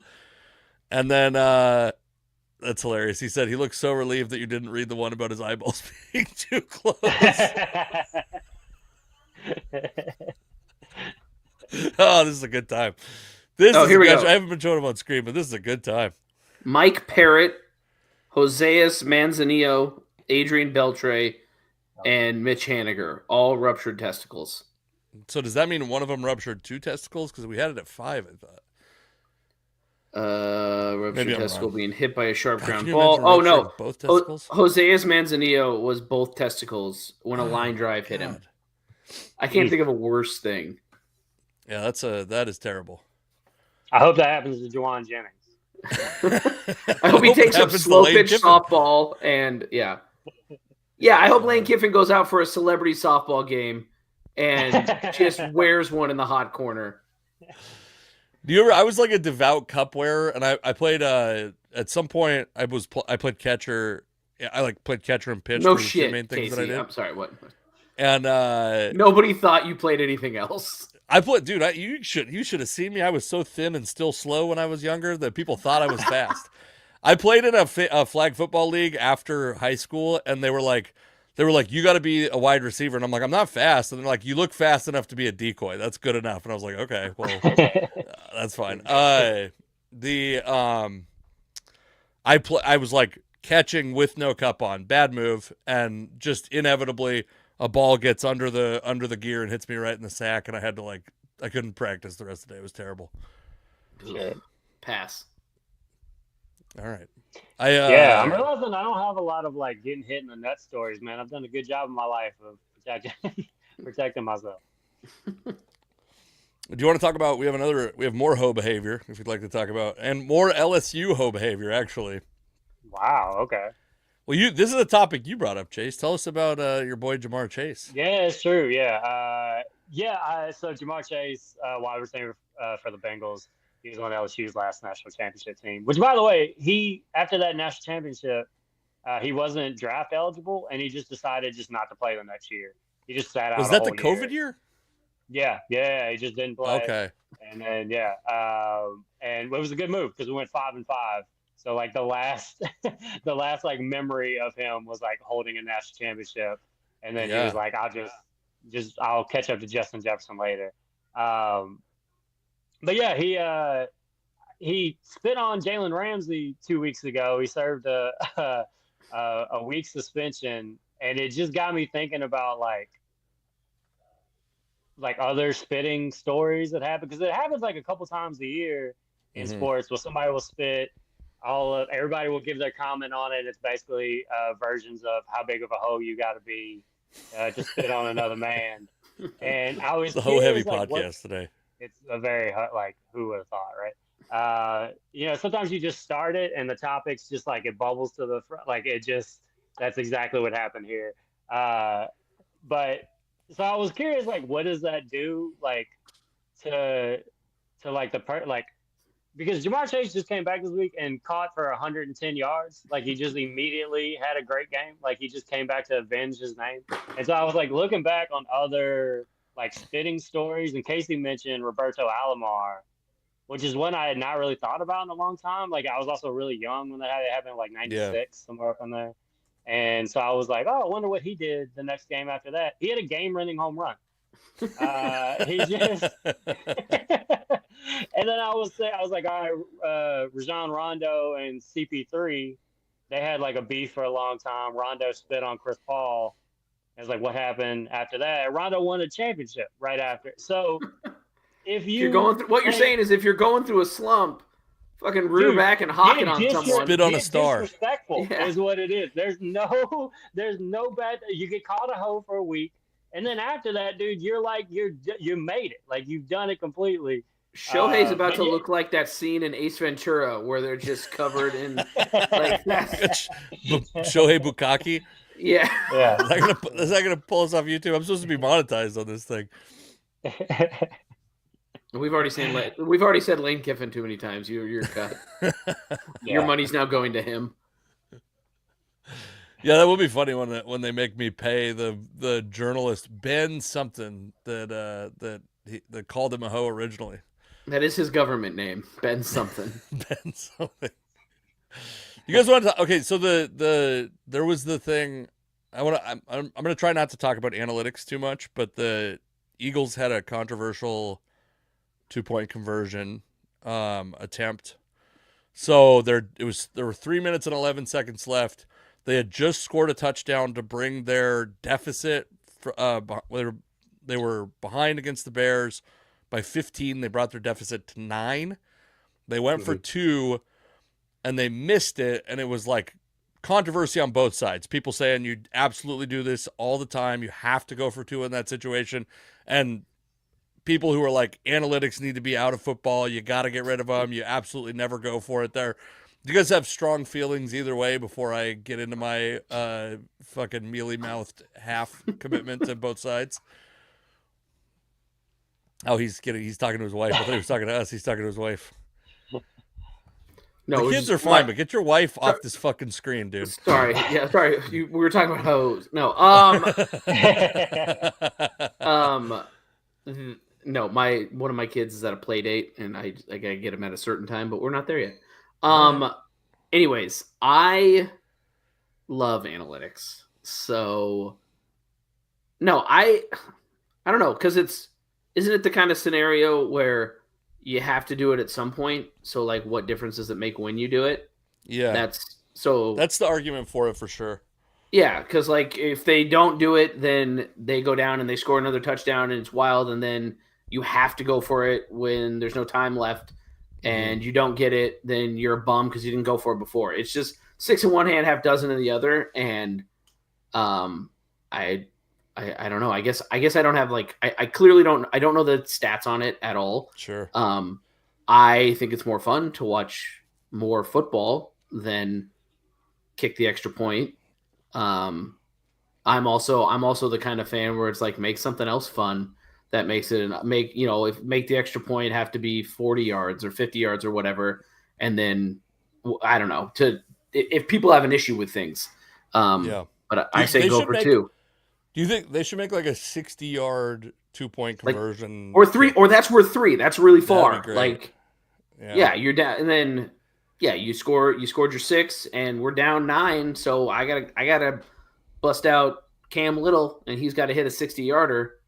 And then that's hilarious. He said he looks so relieved that you didn't read the one about his eyeballs being too close. Oh, this is a good time. Here we go. I haven't been showing him on screen, but this is a good time. Mike Parrott, Joseus Manzanillo, Adrian Beltre, and Mitch Haniger, all ruptured testicles. So does that mean one of them ruptured 2 testicles? Because we had it at 5, I thought. Ruptured Maybe I'm testicle wrong. being hit by a sharp God, ground can you ball. imagine Oh rupturing no, both testicles? Jose's Manzanillo was both testicles when a line drive hit him. God. I can't think of a worse thing. Yeah, that is terrible. I hope that happens to Juwan Jennings. I hope he takes it up happens to slow Lane pitch Kiffin. softball and yeah. I hope Lane Kiffin goes out for a celebrity softball game and just wears one in the hot corner. Do you ever? I was like a devout cup wearer, and I played. At some point, I played catcher. I played catcher and pitch. No were the two shit, main things Casey. that I did. I'm sorry. What? And Nobody thought you played anything else. I played, dude. You should have seen me. I was so thin and still slow when I was younger that people thought I was fast. I played in a flag football league after high school, and they were like, you got to be a wide receiver, and I'm like, I'm not fast, and they're like, you look fast enough to be a decoy. That's good enough, and I was like, okay, well, that's fine. I was like catching with no cup on, bad move, and just inevitably a ball gets under the gear and hits me right in the sack, and I had to I couldn't practice the rest of the day. It was terrible. Shit. Pass. All right. I'm realizing I don't have a lot of getting hit in the nut stories, man. I've done a good job in my life of protecting myself. Do you want to talk about? We have more hoe behavior if you'd like to talk about, and more LSU hoe behavior actually. Wow. Okay. Well, this is a topic you brought up, Chase. Tell us about your boy Jamar Chase. Yeah, it's true. Yeah. So Jamar Chase, wide receiver for the Bengals. He was on LSU's last national championship team. Which, by the way, after that national championship, he wasn't draft eligible, and he just decided not to play the next year. He just sat out. Was that the COVID year? Yeah. He just didn't play. Okay. And then and it was a good move because we went 5-5. So the last memory of him was holding a national championship, and then he was like, I'll catch up to Justin Jefferson later. But yeah, he spit on Jalen Ramsey 2 weeks ago. He served a week suspension, and it just got me thinking about other spitting stories that happen, because it happens a couple times a year in sports where somebody will spit. Everybody will give their comment on it. It's basically versions of how big of a hoe you got to be to spit on another man. And I was the hoe heavy podcast today. It's a very who would have thought, right? Sometimes you just start it and the topic's just it bubbles to the front. That's exactly what happened here. But so I was curious, what does that do, because Jamar Chase just came back this week and caught for 110 yards. He just immediately had a great game. He just came back to avenge his name. And so I was looking back on other spitting stories, and Casey mentioned Roberto Alomar, which is one I had not really thought about in a long time. I was also really young when that happened, 96, somewhere up in there. And so I was like, oh, I wonder what he did the next game after that. He had a game-winning home run. He just and then I was like, all right, Rajon Rondo and CP3, they had a beef for a long time. Rondo spit on Chris Paul. It's what happened after that? Rondo won a championship right after. So if you're going through, what you're saying is, if you're going through a slump, fucking rear back and hock it on someone. Spit on a star. Disrespectful is what it is. There's no bad. You get called a hoe for a week, and then after that, dude, you're you made it. You've done it completely. Shohei's about to look like that scene in Ace Ventura where they're just covered in Shohei Bukkake. Yeah. Is that gonna pull us off YouTube? I'm supposed to be monetized on this thing. We've already said Lane Kiffin too many times. You're cut. Your money's now going to him. Yeah, that will be funny when they make me pay the journalist Ben something that called him a hoe originally. That is his government name, Ben something. Ben something. You guys want to? Okay, so there was the thing. I'm gonna try not to talk about analytics too much, but the Eagles had a controversial 2-point conversion attempt. So there were 3 minutes and 11 seconds left. They had just scored a touchdown to bring their deficit. They were behind against the Bears by 15. They brought their deficit to 9. They went for 2 and they missed it, and it was like controversy on both sides. People saying you absolutely do this all the time. You have to go for 2 in that situation. And people who are like, analytics need to be out of football. You got to get rid of them. You absolutely never go for it there. Do you guys have strong feelings either way before I get into my fucking mealy-mouthed half commitment to both sides? Oh, he's talking to his wife. I thought he was talking to us. He's talking to his wife. No, the kids are fine, but get your wife off this fucking screen, dude. Sorry. Yeah, sorry. We were talking about hoes. No. No, one of my kids is at a play date, and I gotta get him at a certain time, but we're not there yet. Anyways, I love analytics. So no, I don't know, because isn't it the kind of scenario where you have to do it at some point? So like, what difference does it make when you do it? Yeah. That's the argument for it for sure. Yeah, because like if they don't do it, then they go down and they score another touchdown and it's wild, and then you have to go for it when there's no time left, and you don't get it, then you're a bum because you didn't go for it before. It's just 6 in one hand, half dozen in the other, and I don't know. I guess I don't have like I clearly don't know the stats on it at all. Sure. I think it's more fun to watch more football than kick the extra point. I'm also the kind of fan where it's like, make something else fun that makes it make the extra point have to be 40 yards or 50 yards or whatever, and then I don't know, if people have an issue with things. But I say go for 2. Do you think they should make like a 60-yard 2-point conversion, or 3, or that's worth 3? That's really far. Like, you're down, and then you scored your 6, and we're down 9. So I gotta bust out Cam Little, and he's got to hit a 60-yarder,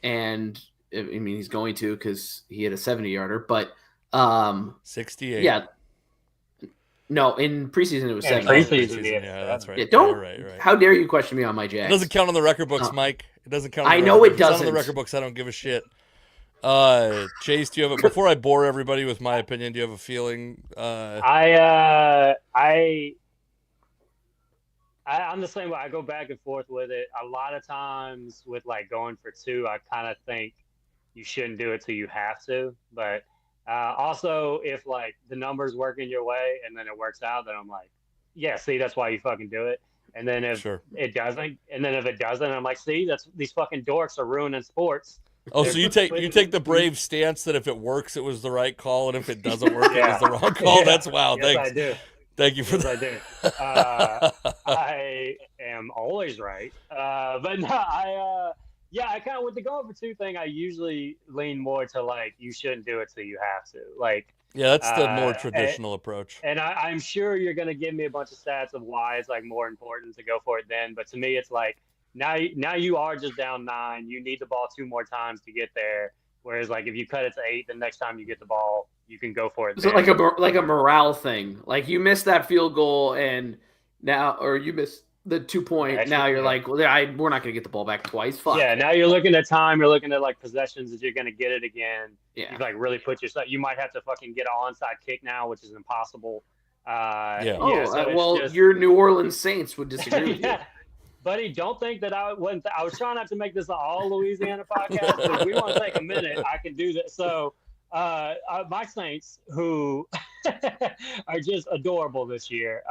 and I mean he's going to, because he hit a 70-yarder, but 68. Yeah. No, in preseason it was 70. Preseason, yeah, that's right. Yeah, don't. Right. How dare you question me on my Jags? It doesn't count on the record books, Mike. It doesn't count. I know it doesn't. If it's on the record books, I don't give a shit. Chase, do you have before I bore everybody with my opinion? Do you have a feeling? I'm the same way. I go back and forth with it. A lot of times with like going for 2, I kind of think you shouldn't do it till you have to. But also, if like the numbers work in your way and then it works out, then I'm like, yeah, see, that's why you fucking do it. And then if it doesn't, I'm like, see, these fucking dorks are ruining sports. Oh, so you take the brave stance that if it works, it was the right call, and if it doesn't work, it was the wrong call. Yeah. That's wild. Yes, thanks. I do. Thank you for that. I do. I am always right. But no, I kind of with the going for 2 thing, I usually lean more to like, you shouldn't do it till you have to. Like, yeah, that's the more traditional approach. And I'm sure you're going to give me a bunch of stats of why it's like more important to go for it then. But to me, it's like, now you are just down 9. You need the ball 2 more times to get there. Whereas like if you cut it to 8, the next time you get the ball, you can go for it. So like a morale thing. Like you missed that field goal, and now, or you missed the 2-point. Now you're like, well, we're not going to get the ball back twice. Fuck. Yeah. Now you're looking at time. You're looking at like possessions that you're going to get it again. Yeah. You like really put yourself. You might have to fucking get an onside kick now, which is impossible. Your New Orleans Saints would disagree with you. Buddy, don't think that I was trying not to make this an all Louisiana podcast. But if we want to take a minute, I can do that. So, my Saints, who are just adorable this year,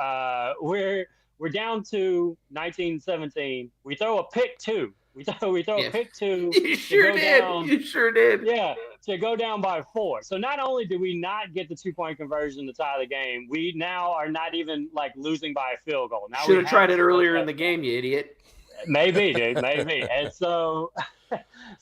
we're down to 19-17. We throw a pick 2. We throw a pick 2. You sure did. You sure did. Yeah, to go down by 4. So not only do we not get the 2-point conversion to tie the game, we now are not even like losing by a field goal. Now should have tried it earlier in the game, you idiot. Maybe, dude. Maybe. And so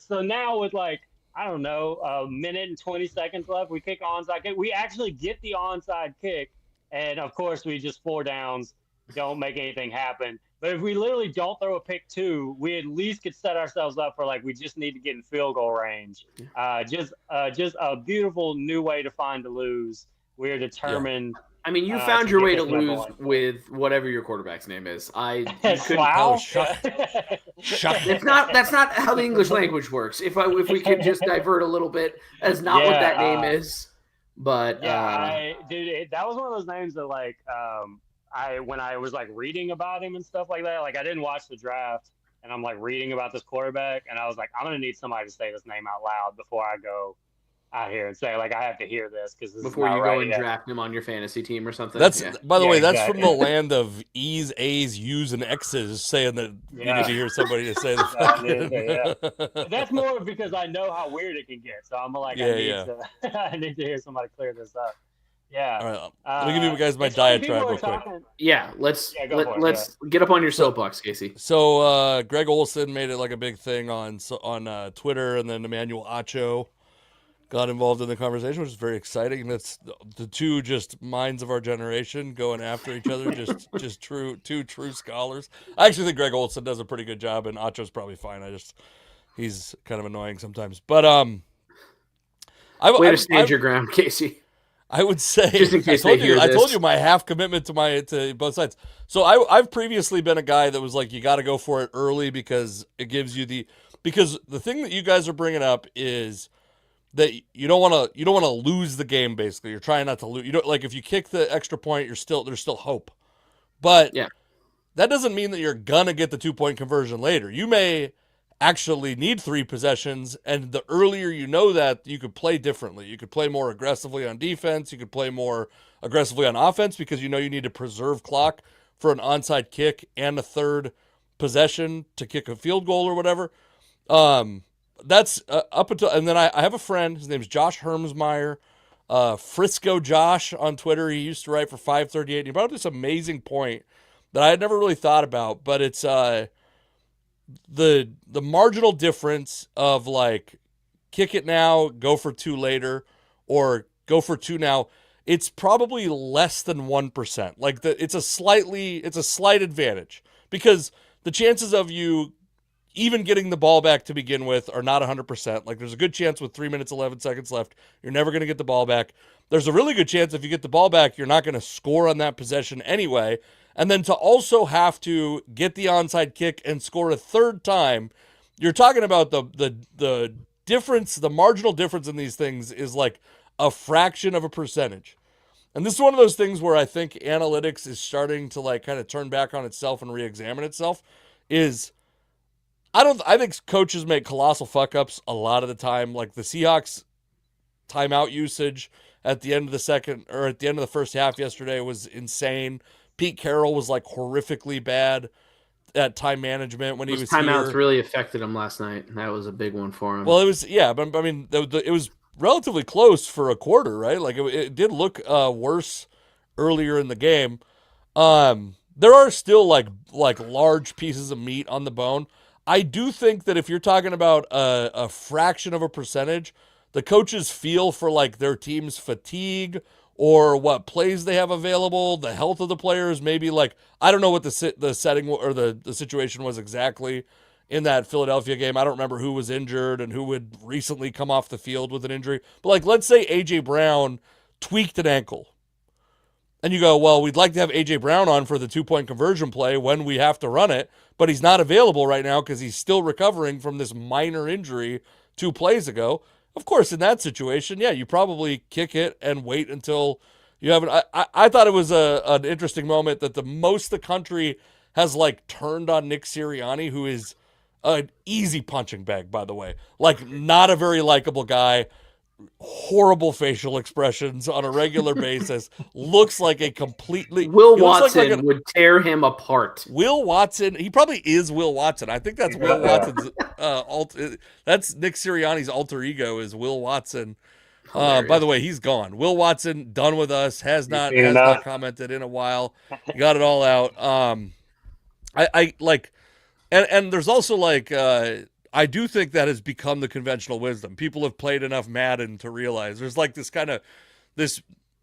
now with like, I don't know, a minute and 20 seconds left, we kick onside kick. We actually get the onside kick, and of course we just 4 downs, don't make anything happen. But if we literally don't throw a pick 2, we at least could set ourselves up for like, we just need to get in field goal range. Just a beautiful new way to find to lose. We're determined. Yeah. I mean, you found your way to lose with whatever your quarterback's name is. That's not how the English language works. If we could just divert a little bit, that's not what that name is. But Yeah, that was one of those names that when I was like reading about him and stuff like that, like I didn't watch the draft, and I'm like reading about this quarterback, and I was like, I'm gonna need somebody to say this name out loud before I go out here and say like I have to hear this because this before is not you right go and yet. draft him on your fantasy team or something. That's by the way, that's exactly. from the land of E's, A's, U's, and X's, saying that you need to hear somebody to say the fucking... That's more because I know how weird it can get, so I'm like, I need to hear somebody clear this up. Yeah. All right, let me give you guys my diatribe real quick. Yeah, let's get up on your soapbox, Casey. So Greg Olson made it like a big thing on Twitter, and then Emmanuel Acho got involved in the conversation, which is very exciting. That's the two just minds of our generation going after each other, just two true scholars. I actually think Greg Olson does a pretty good job, and Acho's probably fine. He's kind of annoying sometimes, but way to stand your ground, Casey. I would say, just in case I told you my half commitment to both sides. So I've previously been a guy that was like, you got to go for it early because it gives you because the thing that you guys are bringing up is that you don't want to lose the game. Basically, you're trying not to lose. You don't, like, if you kick the extra point, there's still hope, but that doesn't mean that you're gonna get the 2-point conversion later. You may actually need 3 possessions, and the earlier you know that, you could play differently. You could play more aggressively on defense. You could play more aggressively on offense because you know you need to preserve clock for an onside kick and a third possession to kick a field goal or whatever. That's up until, and then I have a friend, his name's Josh Hermsmeyer, Frisco Josh on Twitter. He used to write for 538, and he brought up this amazing point that I had never really thought about, but it's the marginal difference of like kick it now, go for 2 later, or go for 2 now. It's probably less than 1%. Like it's a slight advantage because the chances of you even getting the ball back to begin with are not 100%. Like there's a good chance with 3 minutes, 11 seconds left, you're never going to get the ball back. There's a really good chance if you get the ball back, you're not going to score on that possession anyway. And then to also have to get the onside kick and score a third time, you're talking about the difference, the marginal difference in these things is like a fraction of a percentage. And this is one of those things where I think analytics is starting to like kind of turn back on itself and re-examine itself. I think coaches make colossal fuck ups a lot of the time. Like the Seahawks timeout usage at the end of the second or at the end of the first half yesterday was insane. Pete Carroll was like horrifically bad at time management when he was timeouts here. Really affected him last night. That was a big one for him. Well, it was, but I mean, it was relatively close for a quarter, right? Like it did look worse earlier in the game. There are still like large pieces of meat on the bone. I do think that if you're talking about a fraction of a percentage, the coaches feel for like their team's fatigue or what plays they have available, the health of the players, maybe like, I don't know what the setting or the situation was exactly in that Philadelphia game. I don't remember who was injured and who had recently come off the field with an injury. But like, let's say A.J. Brown tweaked an ankle. And you go, well, we'd like to have A.J. Brown on for the 2-point conversion play when we have to run it, but he's not available right now because he's still recovering from this minor injury 2 plays ago. Of course, in that situation, you probably kick it and wait until you have it. I thought it was an interesting moment that most of the country has like turned on Nick Sirianni, who is an easy punching bag, by the way. Like not a very likable guy. Horrible facial expressions on a regular basis. Looks like a completely... Will Watson would tear him apart. Will Watson, he probably is Will Watson. I think that's Will Watson's... that's Nick Sirianni's alter ego is Will Watson. By the way, he's gone. Will Watson, done with us, has not commented in a while. He got it all out. I like... And there's also like... I do think that has become the conventional wisdom. People have played enough Madden to realize there's like this kind of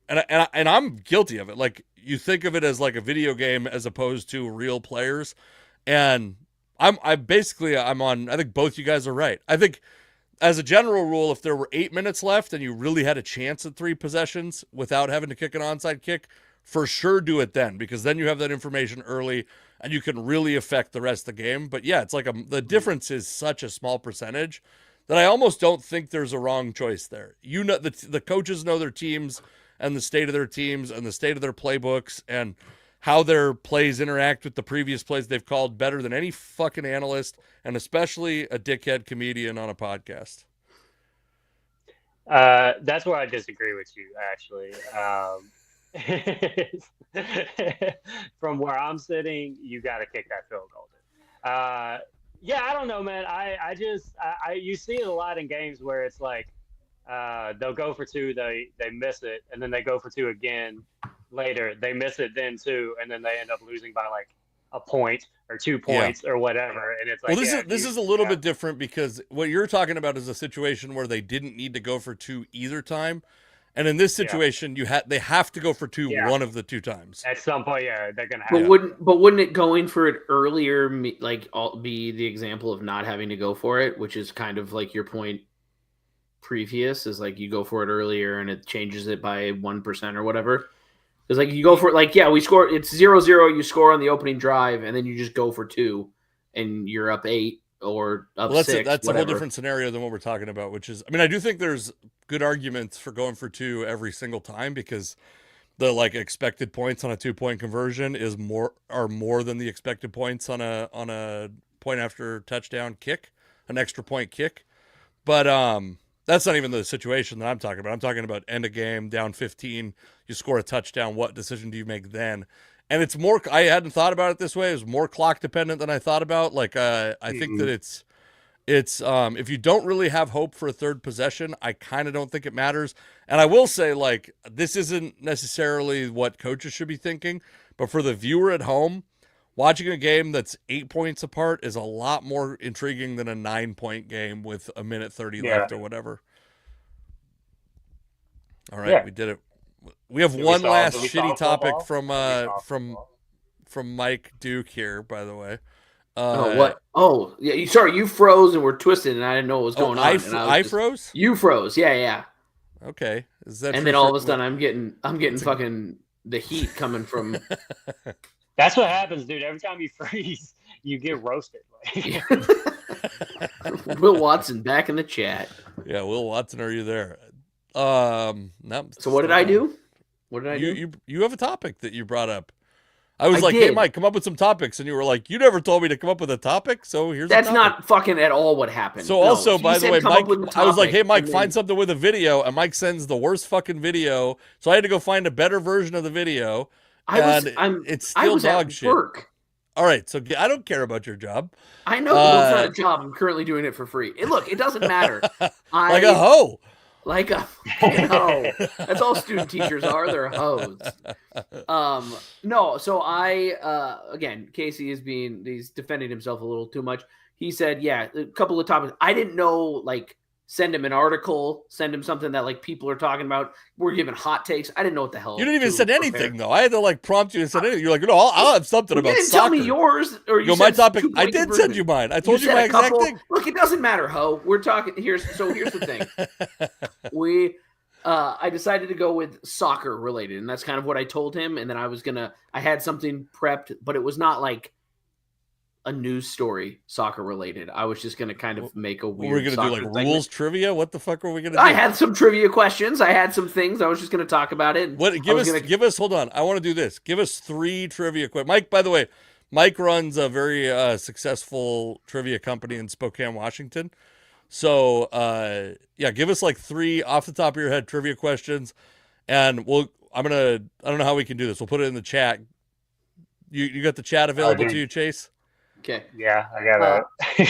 and I'm guilty of it. Like you think of it as like a video game as opposed to real players. And I'm on, I think both you guys are right. I think as a general rule, if there were 8 minutes left and you really had a chance at 3 possessions without having to kick an onside kick, for sure do it then, because then you have that information early and you can really affect the rest of the game. But yeah, it's like the difference is such a small percentage that I almost don't think there's a wrong choice there. You know, the coaches know their teams and the state of their teams and the state of their playbooks and how their plays interact with the previous plays they've called better than any fucking analyst, and especially a dickhead comedian on a podcast. That's where I disagree with you, actually. From where I'm sitting, you got to kick that field goal. Yeah, I don't know, man. I you see it a lot in games where it's like they'll go for two, they miss it, and then they go for two again later. They miss it then too, and then they end up losing by like a point or 2 points or whatever. And it's like, well, this is a little bit different because what you're talking about is a situation where they didn't need to go for two either time. And in this situation, they have to go for two one of the two times. At some point, they're gonna have. But wouldn't it going for it earlier be the example of not having to go for it, which is kind of like your point previous, is like you go for it earlier and it changes it by 1% or whatever. It's like you go for it, we score, it's 0-0, you score on the opening drive, and then you just go for two, and you're up 8 or up 6. That's whatever. a whole different scenario than what we're talking about, which is, I mean, I do think there's good arguments for going for two every single time because the like expected points on a 2-point conversion are more than the expected points on a point after touchdown kick, an extra point kick. But that's not even the situation that I'm talking about. I'm talking about end of game, down 15, you score a touchdown. What decision do you make then? And it's more, I hadn't thought about it this way. It was more clock dependent than I thought about. Like, I think that it's if you don't really have hope for a third possession, I kind of don't think it matters. And I will say, like, this isn't necessarily what coaches should be thinking, but for the viewer at home, watching a game that's 8 points apart is a lot more intriguing than a 9-point game with a minute 30 left or whatever. All right, we did it. We have one last shitty topic from Mike Duke here, by the way. What? Oh, yeah. Sorry, you froze and were twisted, and I didn't know what was going on. I froze. You froze. Yeah. Okay. Is that? And then all of a sudden, I'm getting fucking the heat coming from. That's what happens, dude. Every time you freeze, you get roasted. Will Watson back in the chat. Yeah, Will Watson, are you there? No. So what did I do? What did I do? You have a topic that you brought up. I was like, hey, Mike, come up with some topics. And you were like, you never told me to come up with a topic. So here's That's not fucking at all what happened. So also, by the way, Mike, I was like, hey, Mike, find something with a video. And Mike sends the worst fucking video. So I had to go find a better version of the video. It's still dog shit. Work. All right. So I don't care about your job. I know it's not a job. I'm currently doing it for free. Look, it doesn't matter. Like a hoe. Like a hoe. That's all student teachers are. They're hoes. No, so again, Casey he's defending himself a little too much. He said, a couple of topics. I didn't know, send him an article, send him something that people are talking about. We're giving hot takes. I didn't know what the hell. You didn't even send anything though. I had to prompt you to send anything. You're like, no, I'll have something about you didn't soccer. Tell me yours or you my topic. I did send you mine. I told you my exact thing. Look, it doesn't matter, ho. We're talking here's the thing. I decided to go with soccer related, and that's kind of what I told him. And then I had something prepped, but it was not like a news story soccer related. I was just going to kind of make a weird. We're going to do rules trivia. What the fuck are we going to do? I had some trivia questions. I had some things. I was just going to talk about it. Give us. Hold on. I want to do this. Give us 3 trivia questions. Mike, by the way, Mike runs a very successful trivia company in Spokane, Washington. So, give us 3 off the top of your head trivia questions, and I don't know how we can do this. We'll put it in the chat. You got the chat available to you, Chase? Okay. Yeah, I got it.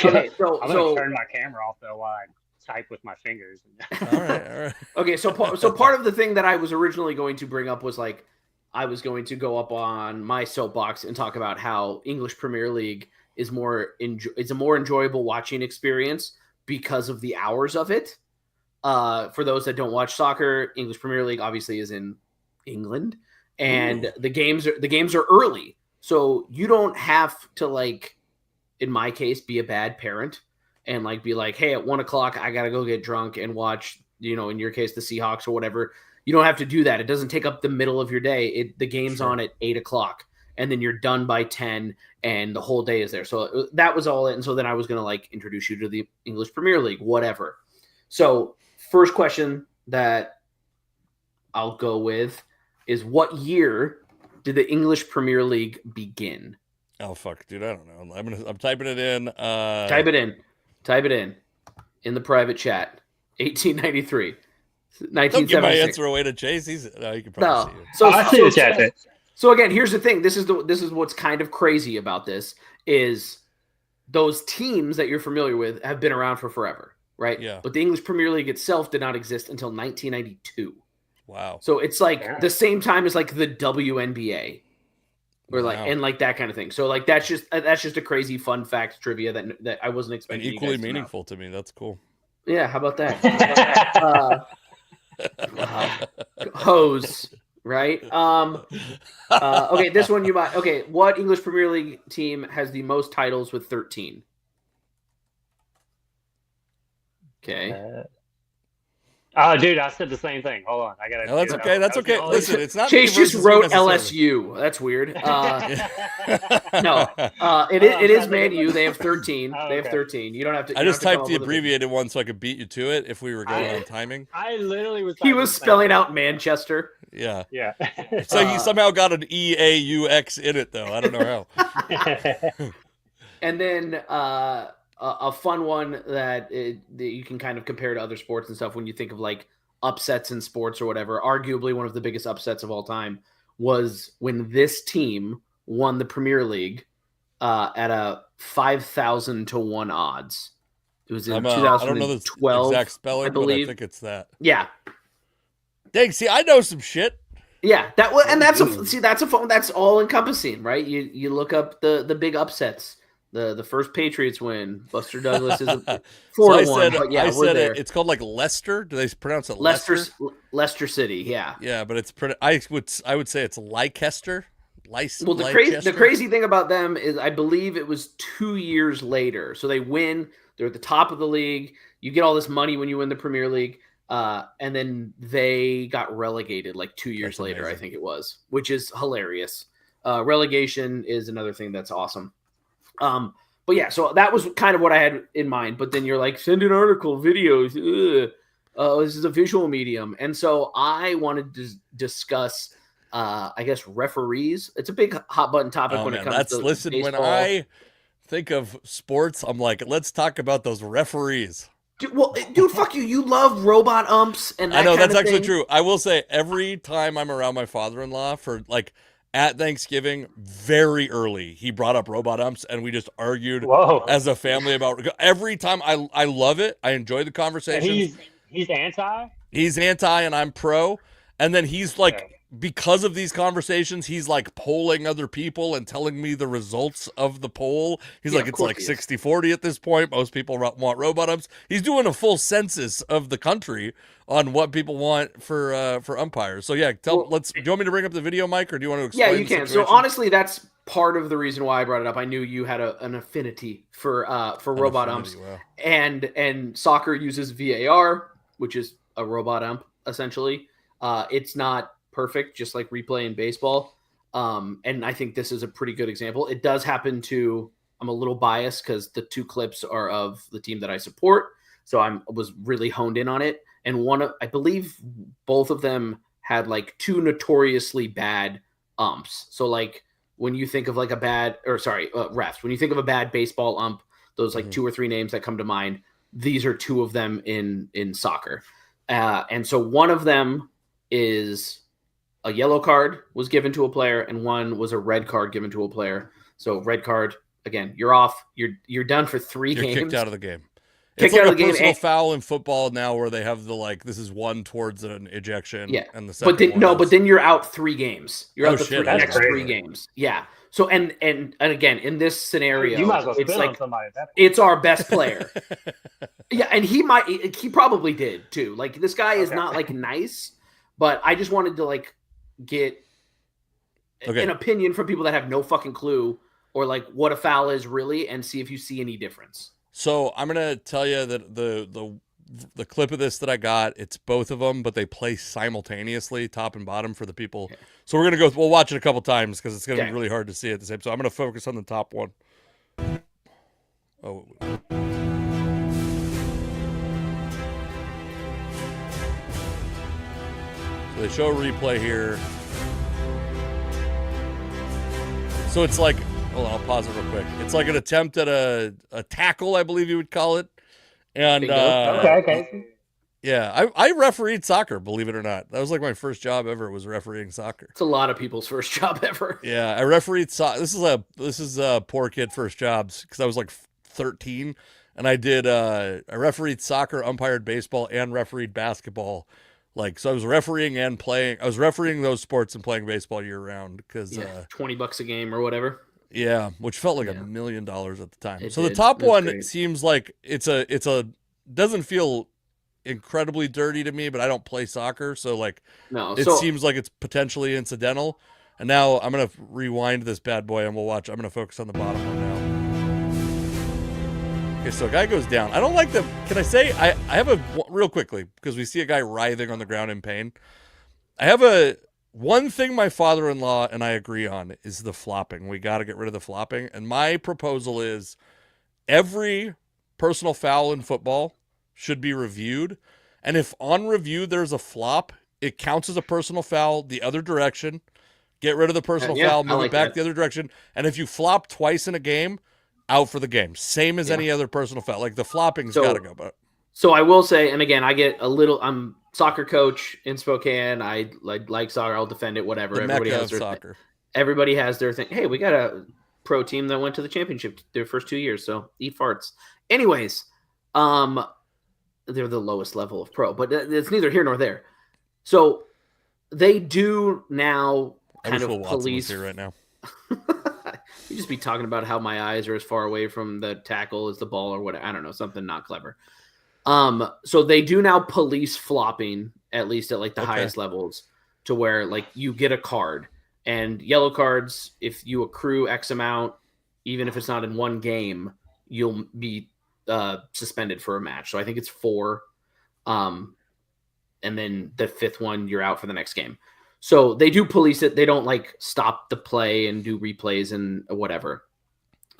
Okay, I'm gonna turn my camera off though while I type with my fingers. All right. Okay, so part of the thing that I was originally going to bring up was I was going to go up on my soapbox and talk about how English Premier League is it's a more enjoyable watching experience because of the hours of it. For those that don't watch soccer, English Premier League obviously is in England, and the games are early, so you don't have to in my case, be a bad parent and be like, hey, at 1:00 I gotta go get drunk and watch, in your case, the Seahawks or whatever. You don't have to do that. It doesn't take up the middle of your day. The game's on at 8:00, and then you're done by 10 and the whole day is there. So that was all it. And so then I was going to like introduce you to the English Premier League, whatever. So first question that I'll go with is, what year did the English Premier League begin? Oh fuck, dude, I don't know. I'm typing it in. Type it in the private chat. 1893. Don't give my 1976. answer away to Chase. You can probably see it. So I see the chat. So again, here's the thing. This is what's kind of crazy about this is those teams that you're familiar with have been around for forever, right? Yeah. But the English Premier League itself did not exist until 1992. Wow. So it's like the same time as like the WNBA, or like and like that kind of thing. So like that's just a crazy fun fact trivia that I wasn't expecting. And equally meaningful to me. That's cool. Yeah, how about that? Hose, right? Okay, this one you might. Okay, what English Premier League team has the most titles with 13? Okay. Dude, I said the same thing. Hold on, I gotta. No, that's okay. That's okay. Listen, it's not. Chase just wrote LSU. That's weird. No, it is Man U. They have 13. They have 13. You don't have to. I just typed the abbreviated one so I could beat you to it if we were going on timing. I literally was. He was spelling out Manchester. Yeah. Yeah. So he somehow got an EAUX in it, though. I don't know how. And then a fun one that you can kind of compare to other sports and stuff when you think of like upsets in sports or whatever. Arguably one of the biggest upsets of all time was when this team won the Premier League at a 5,000 to 1 odds. It was in 2012. I don't know the exact spelling, I believe. But I think it's that. Yeah. Dang, see, I know some shit. Yeah, that's all encompassing, right? You look up the big upsets. The first Patriots win. Buster Douglas is a 4-1. But yeah, we're there. It's called like Leicester. Do they pronounce it Leicester City? Yeah. Yeah, but it's pretty. I would say it's Leicester. Well, the crazy thing about them is I believe it was 2 years later. So they win. They're at the top of the league. You get all this money when you win the Premier League. And then they got relegated like 2 years later, I think it was, which is hilarious. Relegation is another thing that's awesome. But yeah, so that was kind of what I had in mind. But then you're like, send an article, videos. This is a visual medium. And so I wanted to discuss, I guess, referees. It's a big hot button topic when it comes to baseball. When I think of sports, I'm like, let's talk about those referees. Dude, fuck you. You love robot umps and that I know, kind that's of actually thing. true. I will say every time I'm around my father-in-law for like at Thanksgiving, very early, he brought up robot umps and we just argued as a family about every time. I love it. I enjoy the conversation. He's anti? He's anti and I'm pro. And then he's like, because of these conversations, he's like polling other people and telling me the results of the poll. He's like, it's like 60-40 at this point. Most people want robot umps. He's doing a full census of the country on what people want for umpires. So yeah, do you want me to bring up the video, Mike, or do you want to explain? Yeah, you can. So honestly, that's part of the reason why I brought it up. I knew you had an affinity for robot umps. Wow. And soccer uses VAR, which is a robot ump essentially. It's not perfect, just like replay in baseball. And I think this is a pretty good example. It does happen to, I'm a little biased because the 2 clips are of the team that I support. So I was really honed in on it. And I believe both of them had like 2 notoriously bad umps. So like when you think of like refs, when you think of a bad baseball ump, those like 2 or 3 names that come to mind, these are 2 of them in soccer. And so one of them is a yellow card was given to a player and one was a red card given to a player. So red card, again, you're off. You're done for 3 games. You're kicked out of the game. It's like a personal foul in football now where they have the like, this is one towards an ejection. Yeah. And the second but then you're out 3 games. You're out the next crazy. 3 games. Yeah. So, and again, in this scenario, you might as well it's like, on somebody at that point. It's our best player. Yeah. And he probably did too. Like this guy is not like nice, but I just wanted to like get an opinion from people that have no fucking clue or like what a foul is really and see if you see any difference. So I'm gonna tell you that the the clip of this that I got. It's both of them, but they play simultaneously, top and bottom for the people. Okay. So we're gonna we'll watch it a couple times because it's gonna Okay. be really hard to see at the same. So I'm gonna focus on the top one. Oh. So they show a replay here. So it's like, hold on, I'll pause it real quick. It's like an attempt at a tackle, I believe you would call it. And Okay. yeah, I refereed soccer, believe it or not. That was like my first job ever, was refereeing soccer. It's a lot of people's first job ever. Yeah, I refereed soccer. This is a poor kid first jobs because I was like 13, and I refereed soccer, umpired baseball, and refereed basketball. Like, so I was refereeing and playing. I was refereeing those sports and playing baseball year round because $20 a game or whatever. Yeah, which felt like $1 million at the time. It so did. the top That's one great. seems like it's a doesn't feel incredibly dirty to me, but I don't play soccer, so like it seems like it's potentially incidental. And now I'm gonna rewind this bad boy and we'll watch. I'm gonna focus on the bottom one now. Okay, so a guy goes down. I don't like the. Can I say I have a real quickly because we see a guy writhing on the ground in pain. I have one thing my father-in-law and I agree on is the flopping. We got to get rid of the flopping. And my proposal is every personal foul in football should be reviewed. And if on review there's a flop, it counts as a personal foul the other direction. Get rid of the personal foul, move it back the other direction. And if you flop twice in a game, out for the game. Same as any other personal foul. Like the flopping's got to go. But so I will say, and again, I get a little. I'm soccer coach in Spokane. I like soccer. I'll defend it. Whatever. Everybody has their soccer. Everybody has their thing. Hey, we got a pro team that went to the championship their first 2 years. So eat farts. Anyways, they're the lowest level of pro, but it's neither here nor there. So they do now kind of police here right now. You just be talking about how my eyes are as far away from the tackle as the ball or whatever. I don't know, something not clever. So they do now police flopping, at least at like the highest levels, to where like you get a card, and yellow cards, if you accrue X amount, even if it's not in one game, you'll be suspended for a match. So I think it's 4. And then the 5th one, you're out for the next game. So they do police it. They don't like stop the play and do replays and whatever.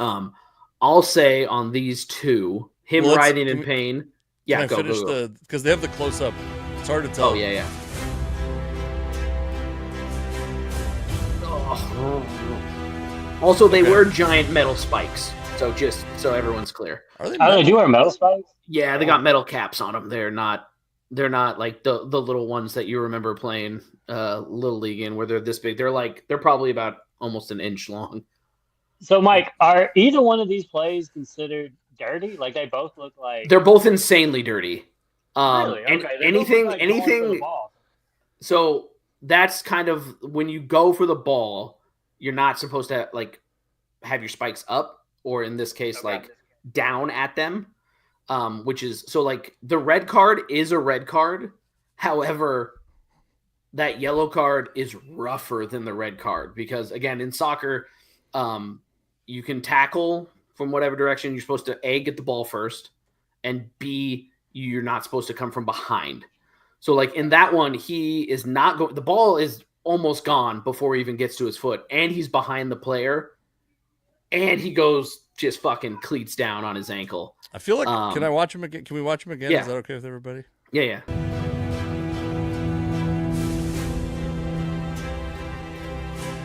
I'll say on these two, him writhing in pain. Yeah, go. Because they have the close up. It's hard to tell. Oh yeah. Oh. Also, they wear giant metal spikes. So just so everyone's clear. Are they? They do wear metal spikes? Yeah, they got metal caps on them. They're not like the little ones that you remember playing Little League in, where they're this big. They're probably about almost an inch long. So, Mike, are either one of these plays considered dirty? Like they both look like they're both insanely dirty. Really? Okay. Anything. So that's kind of when you go for the ball, you're not supposed to like have your spikes up, or in this case, like down at them. Which is so like the red card is a red card. However, that yellow card is rougher than the red card because again, in soccer, you can tackle from whatever direction. You're supposed to A, get the ball first, and B, you're not supposed to come from behind. So like in that one, he is not going, the ball is almost gone before he even gets to his foot, and he's behind the player, and he goes just fucking cleats down on his ankle. I feel like, can I watch him again? Can we watch him again? Yeah. Is that okay with everybody? Yeah.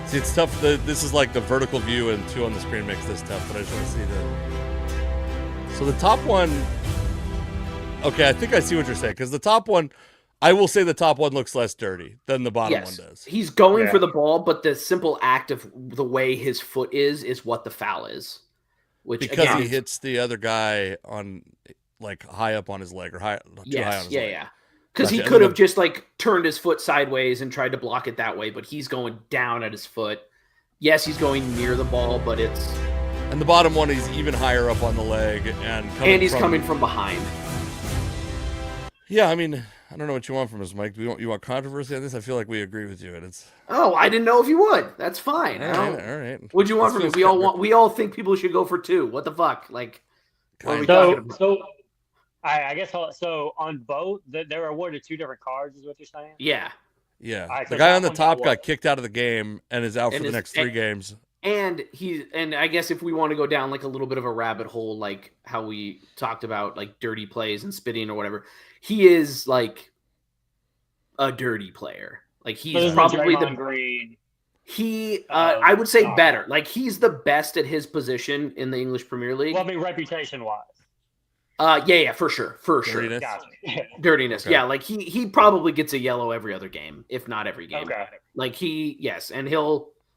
See, it's tough. This is like the vertical view, and 2 on the screen makes this tough, but I just want to see the... So the top one... Okay, I think I see what you're saying, because the top one... I will say the top one looks less dirty than the bottom one does. He's going for the ball, but the simple act of the way his foot is what the foul is. Which because again, he hits the other guy on like high up on his leg or high on his leg. Yeah. Because he could have just like turned his foot sideways and tried to block it that way, but he's going down at his foot. Yes, he's going near the ball, but it's... And the bottom one, he's even higher up on the leg and he's coming from behind. Yeah, I mean, I don't know what you want from us, Mike. You want controversy on this? I feel like we agree with you, and it's... Oh, I didn't know if you would. That's fine. All right. What'd you want from me? We all think people should go for 2. What the fuck? Like, what are we talking about? So I guess so. On both, they're awarded 2 different cards, is what you're saying? Yeah. Yeah, All right, the so guy that on the one top got got what? kicked out of the game and is out And for the is- next 3 games. And I guess if we want to go down like a little bit of a rabbit hole, like how we talked about like dirty plays and spitting or whatever, he is like a dirty player. Like So he's this is probably Draymond Green. I would say Oh. better. Like he's the best at his position in the English Premier League. Well, I mean, reputation-wise. Yeah, for sure. Dirtiness. Gotcha. Dirtiness. Okay. Yeah, like he probably gets a yellow every other game, if not every game. Okay. Like and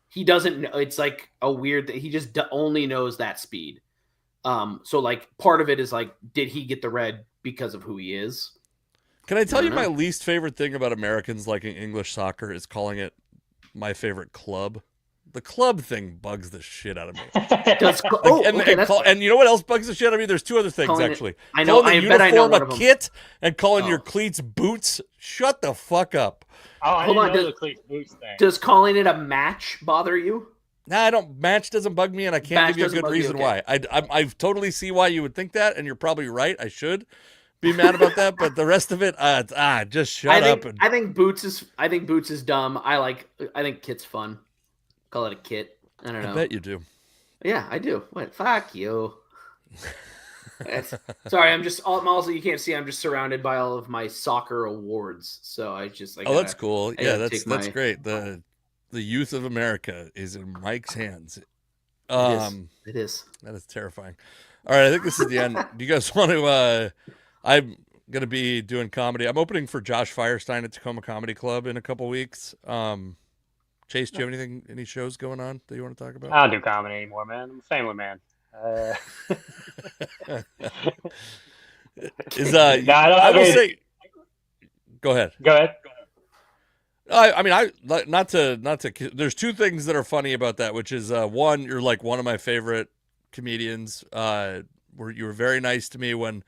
he doesn't know. It's like a weird thing. He just only knows that speed. So like part of it is like, did he get the red because of who he is? Can I tell you don't know. my least favorite thing about Americans liking English soccer is calling it my favorite club? The club thing bugs the shit out of me. And you know what else bugs the shit out of me? There's 2 other things, Calling it- actually. I know. Calling I the bet I know uniform one a of them. kit and calling your Oh. cleats boots. Shut the fuck up. Oh, I Hold didn't on, know does- the cleats boots thing. Does calling it a match bother you? Nah, I don't. Match doesn't bug me, and I can't Match give you a doesn't good bug you, reason okay. why. I totally see why you would think that, and you're probably right. I should be mad about that, but the rest of it, just shut up. And I think Boots is dumb. I think kit's fun. Call it a kit. I don't know. I bet you do. Yeah, I do. What? Fuck you. Sorry, I'm also, you can't see, I'm just surrounded by all of my soccer awards. So That's cool. I Yeah, gotta that's take great. The youth of America is in Mike's hands. It is. That is terrifying. All right, I think this is the end. Do you guys want to? I'm gonna be doing comedy. I'm opening for Josh Firestein at Tacoma Comedy Club in a couple weeks. Chase, do you have any shows going on that you want to talk about? I don't do comedy anymore, man. I'm a family man. I will say. Go ahead. Go ahead. Not to. There's 2 things that are funny about that, which is one, you're like one of my favorite comedians. You were very nice to me when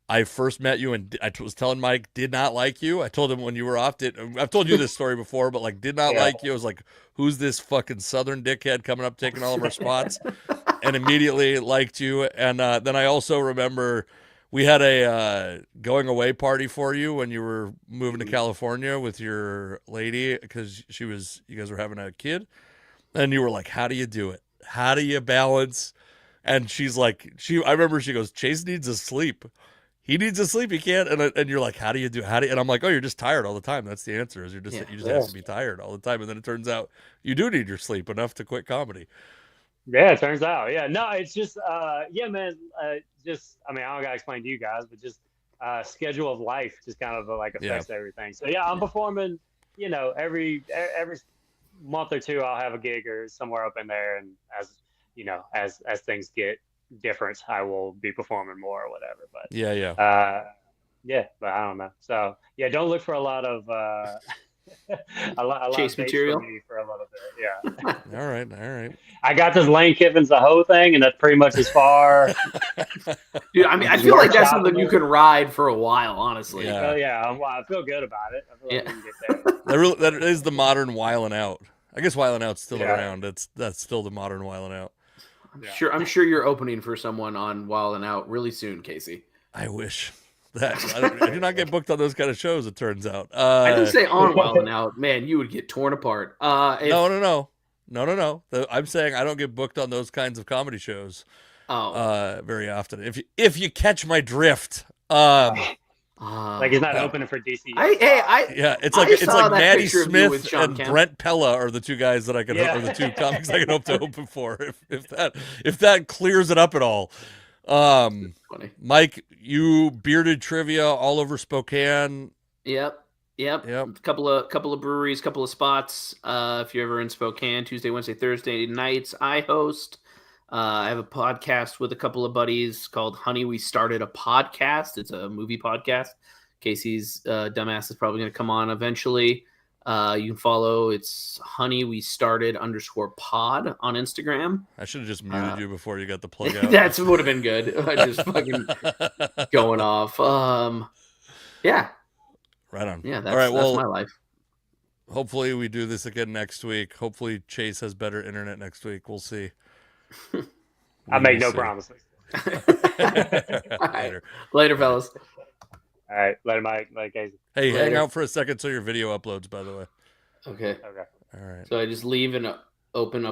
I first met you, and I was telling Mike did not like you. I told him when you were off. I've told you this story before, but like did not like you. I was like, who's this fucking Southern dickhead coming up taking all of our spots? And immediately liked you. And then I also remember we had a going away party for you when you were moving to California with your lady because you guys were having a kid, and you were like, "How do you do it? How do you balance?" And she's like, I remember she goes, "Chase needs to sleep. He needs to sleep. He can't." And you're like, "How do you do? And I'm like, "Oh, you're just tired all the time. That's the answer. Is you just have to be tired all the time." And then it turns out you do need your sleep enough to quit comedy. Yeah, it turns out. Yeah, no, it's just, man. I don't gotta explain to you guys, but just schedule of life just kind of like affects everything. So yeah, I'm performing. Every month or 2, I'll have a gig or somewhere up in there, and as things get different, I will be performing more or whatever. But but I don't know. So yeah, don't look for a lot of a lot Chase of dates material from me for a little bit. Yeah. All right. I got this Lane Kiffin's the hoe thing, and that's pretty much as far. Dude, I mean, I feel like that's something you can ride for a while, honestly. Yeah. Oh yeah, I feel good about it. I feel like we can get there. That is the modern Wiling Out. I guess Wiling Out's still around. That's still the modern Wiling Out. I'm sure you're opening for someone on Wild and Out really soon, Casey. I wish that I do not get booked on those kind of shows. It turns out. I didn't say on Wild and Out, man. You would get torn apart. No. I'm saying I don't get booked on those kinds of comedy shows. Very often. If you catch my drift. Like he's not opening for DC. It's like Maddie Smith and Brent Pella are the 2 guys that I could hope, or the 2 comics I can hope to open for if that clears it up at all. Mike, you bearded trivia all over Spokane. Yep. Couple of breweries, couple of spots. If you're ever in Spokane, Tuesday, Wednesday, Thursday nights, I host. I have a podcast with a couple of buddies called Honey, We Started a Podcast. It's a movie podcast. Casey's dumbass is probably going to come on eventually. You can follow. It's Honey, We Started _pod on Instagram. I should have just muted you before you got the plug out. That would have been good. Just fucking going off. Yeah. Right on. Yeah, all right, that's my life. Hopefully we do this again next week. Hopefully Chase has better internet next week. We'll see. I make no promises. Later. Later, fellas. All right, later, Mike. Later, Casey. Hey, hang Later. out for a second till your video uploads, by the way. Okay. Okay. All right. So I just leave and open up